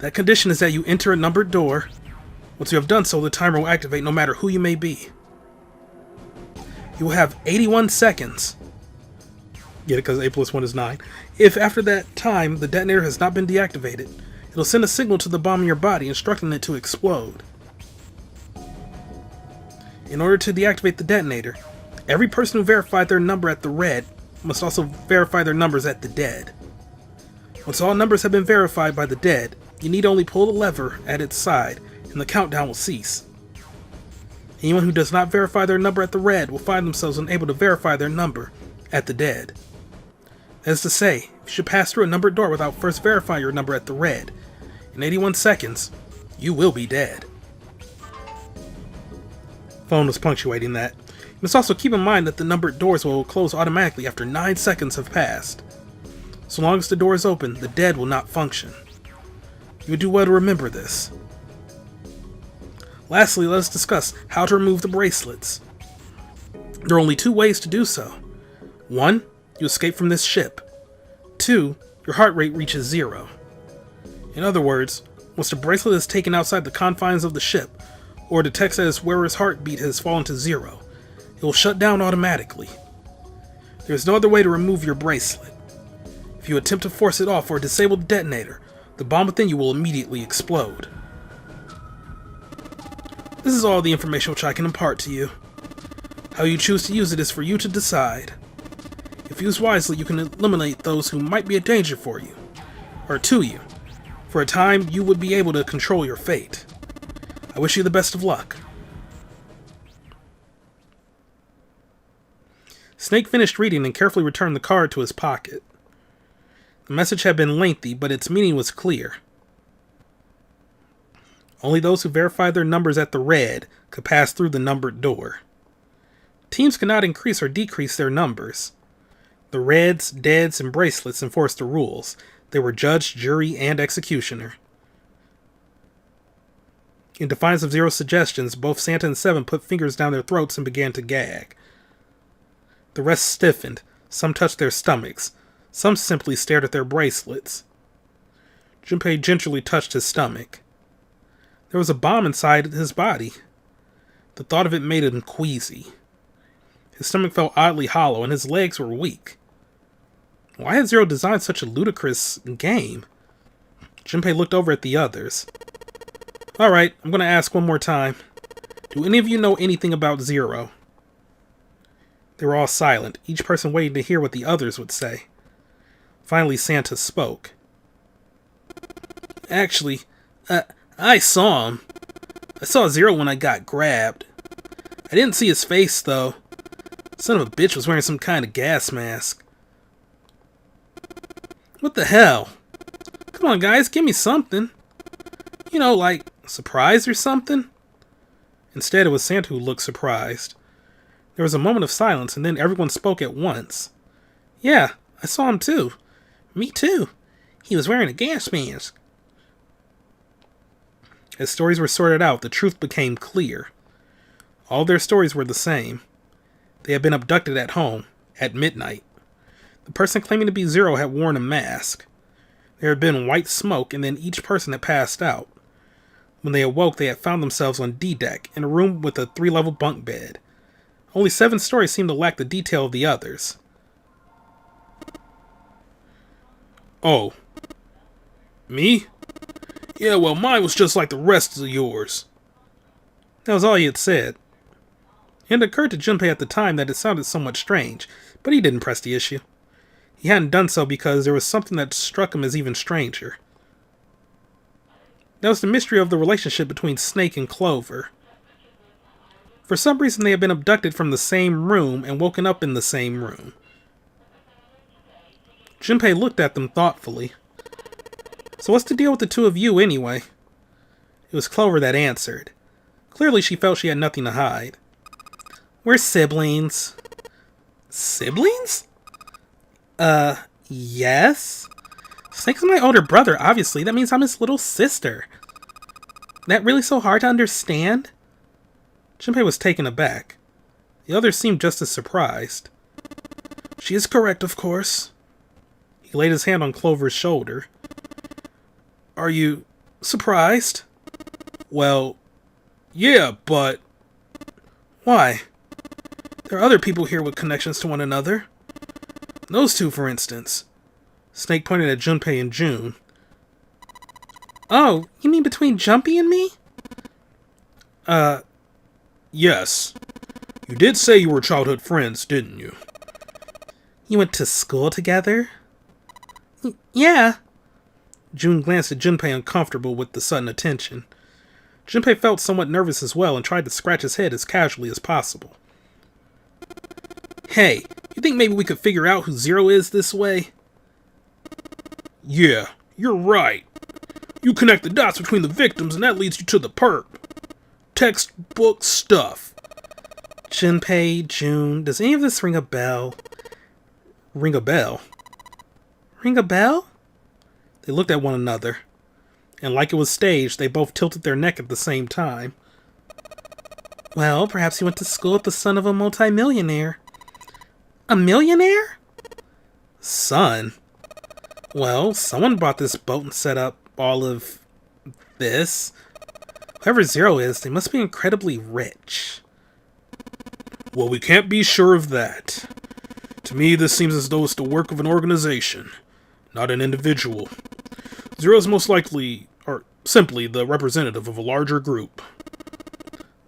That condition is that you enter a numbered door. Once you have done so, the timer will activate no matter who you may be. You will have 81 seconds. Get it? Because 8 plus 1 is 9. If after that time the detonator has not been deactivated, it'll send a signal to the bomb in your body instructing it to explode. In order to deactivate the detonator, every person who verified their number at the red must also verify their numbers at the dead. Once all numbers have been verified by the dead, you need only pull the lever at its side and the countdown will cease. Anyone who does not verify their number at the red will find themselves unable to verify their number at the dead. That is to say, if you should pass through a numbered door without first verifying your number at the red, in 81 seconds, you will be dead. Phone was punctuating that. You must also keep in mind that the numbered doors will close automatically after 9 seconds have passed. So long as the door is open, the dead will not function. You would do well to remember this. Lastly, let us discuss how to remove the bracelets. There are only 2 ways to do so. 1. You escape from this ship. 2. Your heart rate reaches 0. In other words, once the bracelet is taken outside the confines of the ship, or detects that its wearer's heartbeat has fallen to 0, it will shut down automatically. There is no other way to remove your bracelet. If you attempt to force it off or disable the detonator, the bomb within you will immediately explode. This is all the information which I can impart to you. How you choose to use it is for you to decide. If used wisely, you can eliminate those who might be a danger for you, or to you. For a time, you would be able to control your fate. I wish you the best of luck. Snake finished reading and carefully returned the card to his pocket. The message had been lengthy, but its meaning was clear. Only those who verified their numbers at the red could pass through the numbered door. Teams could not increase or decrease their numbers. The reds, deads, and bracelets enforced the rules. They were judge, jury, and executioner. In defiance of Zero's suggestions, both Santa and Seven put fingers down their throats and began to gag. The rest stiffened, some touched their stomachs, some simply stared at their bracelets. Junpei gingerly touched his stomach. There was a bomb inside his body. The thought of it made him queasy. His stomach felt oddly hollow, and his legs were weak. Why had Zero designed such a ludicrous game? Junpei looked over at the others. Alright, I'm going to ask one more time. Do any of you know anything about Zero? They were all silent, each person waiting to hear what the others would say. Finally, Santa spoke. Actually, I saw him. I saw Zero when I got grabbed. I didn't see his face, though. Son of a bitch was wearing some kind of gas mask. What the hell? Come on, guys, give me something. You know, like a surprise or something? Instead, it was Santa who looked surprised. There was a moment of silence, and then everyone spoke at once. Yeah, I saw him too. Me too. He was wearing a gas mask. As stories were sorted out, the truth became clear. All their stories were the same. They had been abducted at home, at midnight. The person claiming to be Zero had worn a mask. There had been white smoke, and then each person had passed out. When they awoke, they had found themselves on D-Deck, in a room with a 3-level bunk bed. Only 7 stories seemed to lack the detail of the others. Oh. Me? Yeah, well, mine was just like the rest of yours. That was all he had said. It had occurred to Junpei at the time that it sounded somewhat strange, but he didn't press the issue. He hadn't done so because there was something that struck him as even stranger. That was the mystery of the relationship between Snake and Clover. For some reason, they had been abducted from the same room and woken up in the same room. Junpei looked at them thoughtfully. So what's the deal with the two of you, anyway? It was Clover that answered. Clearly, she felt she had nothing to hide. We're siblings. Siblings? Yes? Snake's my older brother, obviously. That means I'm his little sister. That really so hard to understand? Junpei was taken aback. The others seemed just as surprised. She is correct, of course. He laid his hand on Clover's shoulder. Are you surprised? Well, yeah, but... Why? There are other people here with connections to one another. Those two, for instance. Snake pointed at Junpei and June. Oh, you mean between Jumpy and me? Yes. You did say you were childhood friends, didn't you? You went to school together? Yeah. June glanced at Junpei, uncomfortable with the sudden attention. Junpei felt somewhat nervous as well and tried to scratch his head as casually as possible. Hey, you think maybe we could figure out who Zero is this way? Yeah, you're right. You connect the dots between the victims and that leads you to the perp. Textbook stuff. Junpei, June, does any of this ring a bell? Ring a bell? Ring a bell? They looked at one another, and like it was staged, they both tilted their neck at the same time. Well, perhaps he went to school with the son of a multimillionaire. A millionaire? Son? Well, someone bought this boat and set up all of this. Whoever Zero is, they must be incredibly rich. Well, we can't be sure of that. To me, this seems as though it's the work of an organization, not an individual. Zero is most likely, or simply, the representative of a larger group.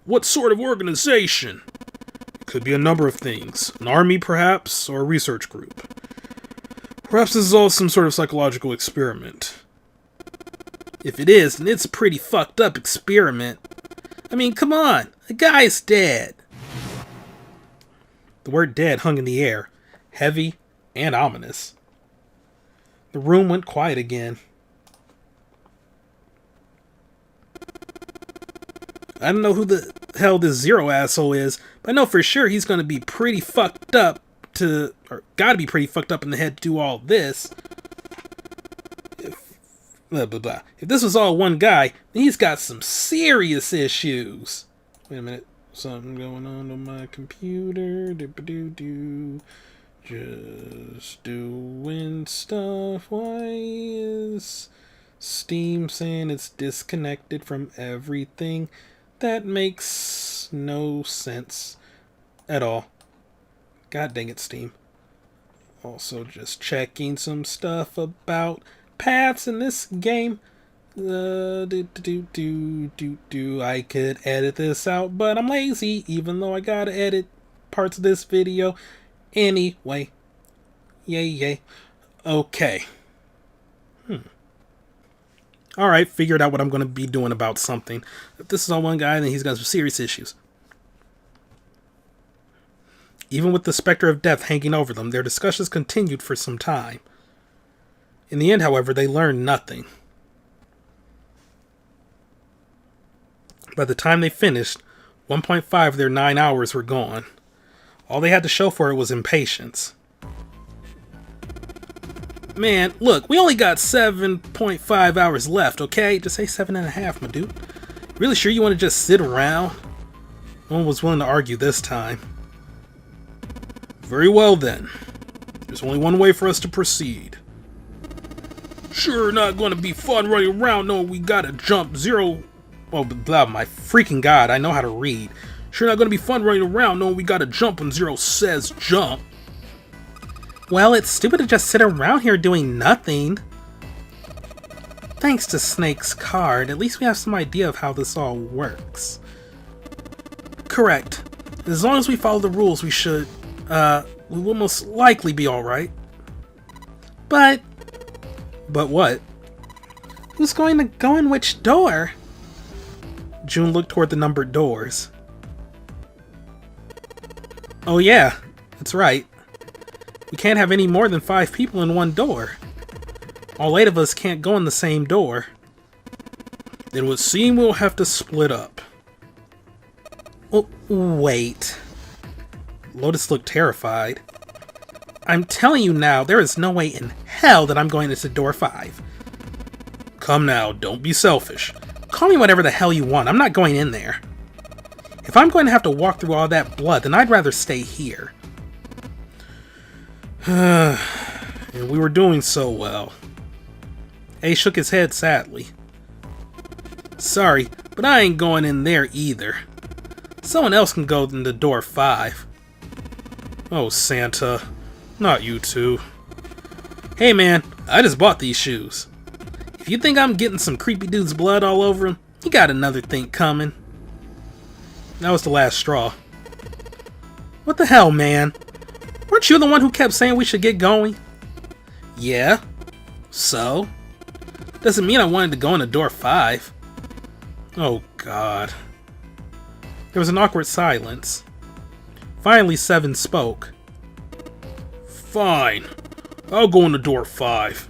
What sort of organization? It could be a number of things. An army, perhaps, or a research group. Perhaps this is all some sort of psychological experiment. If it is, then it's a pretty fucked up experiment. I mean, come on, the guy's dead. The word dead hung in the air, heavy and ominous. The room went quiet again. I don't know who the hell this Zero asshole is, but I know for sure he's gonna be pretty fucked up or gotta be pretty fucked up in the head to do all this. If this was all one guy, then he's got some serious issues. Wait a minute. Something going on my computer. Just doing stuff. Why is Steam saying it's disconnected from everything? That makes no sense at all. God dang it, Steam. Also just checking some stuff about paths in this game. I could edit this out, but I'm lazy, even though I gotta edit parts of this video anyway. Yay. Okay. Alright, figured out what I'm gonna be doing about something. If this is all one guy, then he's got some serious issues. Even with the specter of death hanging over them, their discussions continued for some time. In the end, however, they learned nothing. By the time they finished, 1.5 of their 9 hours were gone. All they had to show for it was impatience. Man, look, we only got 7.5 hours left, okay? Just say 7.5, my dude. Really sure you want to just sit around? No one was willing to argue this time. Very well then. There's only one way for us to proceed. Sure not gonna be fun running around knowing we gotta jump Zero. Oh, blah, my freaking god, I know how to read. Sure not gonna be fun running around knowing we gotta jump when Zero says jump. Well, it's stupid to just sit around here doing nothing. Thanks to Snake's card, at least we have some idea of how this all works. Correct. As long as we follow the rules, we will most likely be alright. But what? Who's going to go in which door? June looked toward the numbered doors. Oh yeah, that's right. We can't have any more than 5 people in one door. All 8 of us can't go in the same door. It would seem we'll have to split up. Oh, wait. Lotus looked terrified. I'm telling you now, there is no way in hell that I'm going into door 5. Come now, don't be selfish. Call me whatever the hell you want, I'm not going in there. If I'm going to have to walk through all that blood, then I'd rather stay here. And we were doing so well. A shook his head sadly. Sorry, but I ain't going in there either. Someone else can go into door 5. Oh, Santa. Not you two. Hey man, I just bought these shoes. If you think I'm getting some creepy dude's blood all over them, you got another thing coming. That was the last straw. What the hell, man? Weren't you the one who kept saying we should get going? Yeah. So? Doesn't mean I wanted to go into door 5. Oh, God. There was an awkward silence. Finally, Seven spoke. Fine. I'll go into door 5.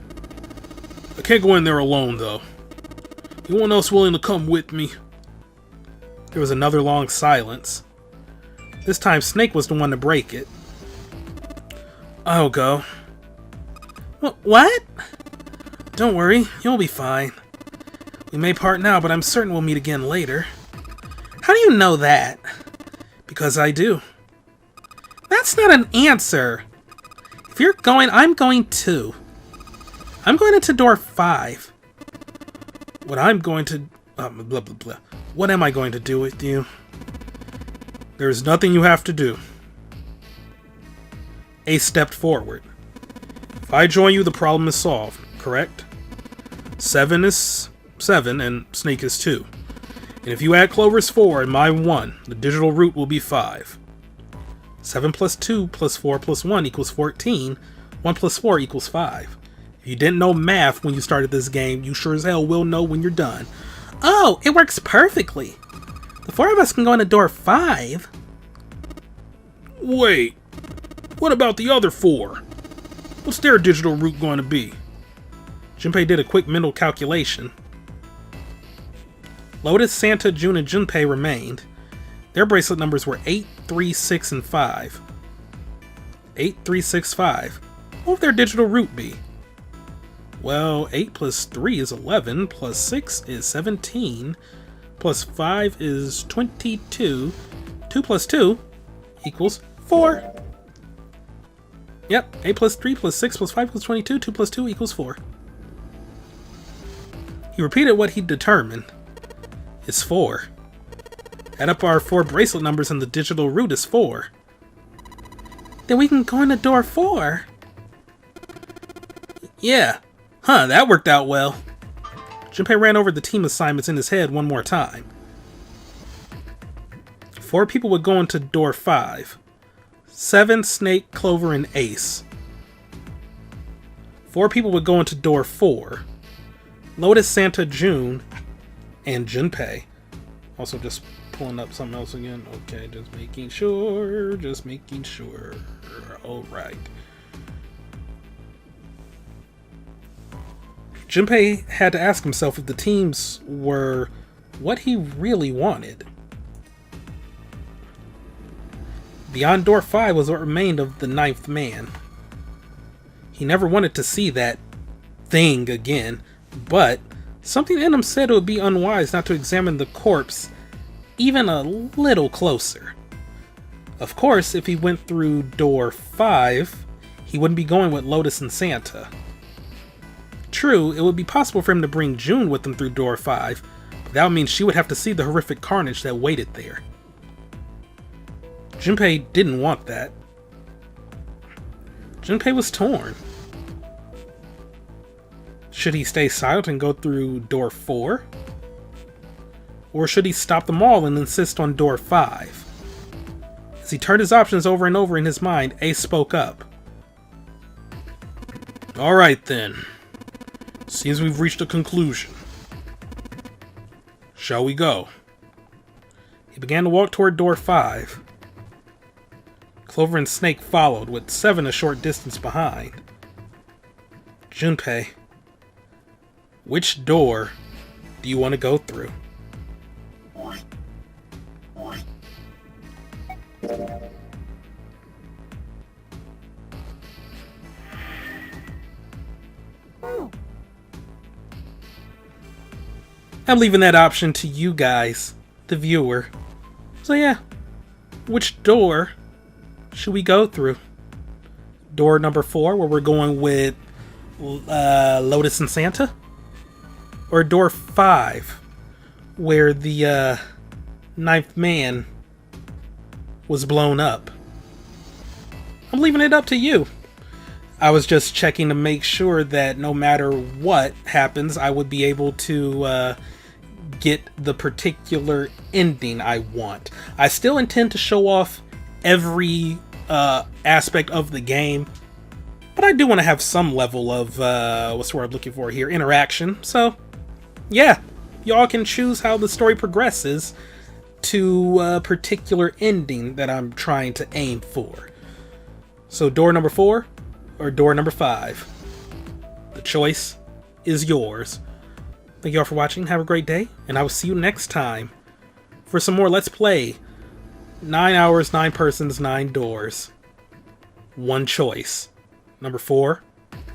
I can't go in there alone, though. Anyone else willing to come with me? There was another long silence. This time, Snake was the one to break it. I'll go. What? Don't worry, you'll be fine. We may part now, but I'm certain we'll meet again later. How do you know that? Because I do. That's not an answer. If you're going, I'm going too. I'm going into door 5. What I'm going to... blah, blah, blah. What am I going to do with you? There's nothing you have to do. Ace stepped forward. If I join you, the problem is solved, correct? 7 is 7, and Snake is 2. And if you add Clover's 4 and my 1, the digital root will be 5. 7 plus 2 plus 4 plus 1 equals 14. 1 plus 4 equals 5. If you didn't know math when you started this game, you sure as hell will know when you're done. Oh, it works perfectly. The 4 of us can go into door 5. Wait, what about the other 4? What's their digital root going to be? Junpei did a quick mental calculation. Lotus, Santa, June, and Junpei remained. Their bracelet numbers were 8, 3, 6, and 5. 8, 3, 6, 5. What would their digital root be? Well, 8 plus 3 is 11, plus 6 is 17, plus 5 is 22. 2 plus 2 equals 4. Yep, 8 plus 3 plus 6 plus 5 plus 22. 2 plus 2 equals 4. He repeated what he determined. It's 4. Add up our 4 bracelet numbers and the digital root is 4. Then we can go into door 4. Yeah. Huh, that worked out well. Junpei ran over the team assignments in his head one more time. 4 people would go into door 5. 7, Snake, Clover, and Ace. 4 people would go into door 4. Lotus, Santa, June, and Junpei. Also just pulling up something else again. Okay, just making sure. Alright. Junpei had to ask himself if the teams were what he really wanted. Beyond door 5 was what remained of the 9th man. He never wanted to see that thing again, but something in him said it would be unwise not to examine the corpse even a little closer. Of course, if he went through door 5, he wouldn't be going with Lotus and Santa. True, it would be possible for him to bring June with him through door 5, but that would mean she would have to see the horrific carnage that waited there. Junpei didn't want that. Junpei was torn. Should he stay silent and go through door 4? Or should he stop them all and insist on door 5? As he turned his options over and over in his mind, Ace spoke up. Alright then. Seems we've reached a conclusion. Shall we go? He began to walk toward door 5. Clover and Snake followed, with 7 a short distance behind. Junpei, which door do you want to go through? I'm leaving that option to you guys, the viewer. So yeah, which door should we go through? Door number 4, where we're going with Lotus and Santa? Or door 5, where the 9th man was blown up? I'm leaving it up to you. I was just checking to make sure that no matter what happens, I would be able to get the particular ending I want. I still intend to show off every aspect of the game, but I do want to have some level of what's the word I'm looking for here, interaction. So yeah, y'all can choose how the story progresses to a particular ending that I'm trying to aim for. So door number 4 or door number 5? The choice is yours. Thank you all for watching. Have a great day, and I will see you next time for some more Let's Play. 9 hours, 9 persons, 9 doors. One choice. Number 4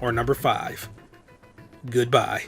or number 5. Goodbye.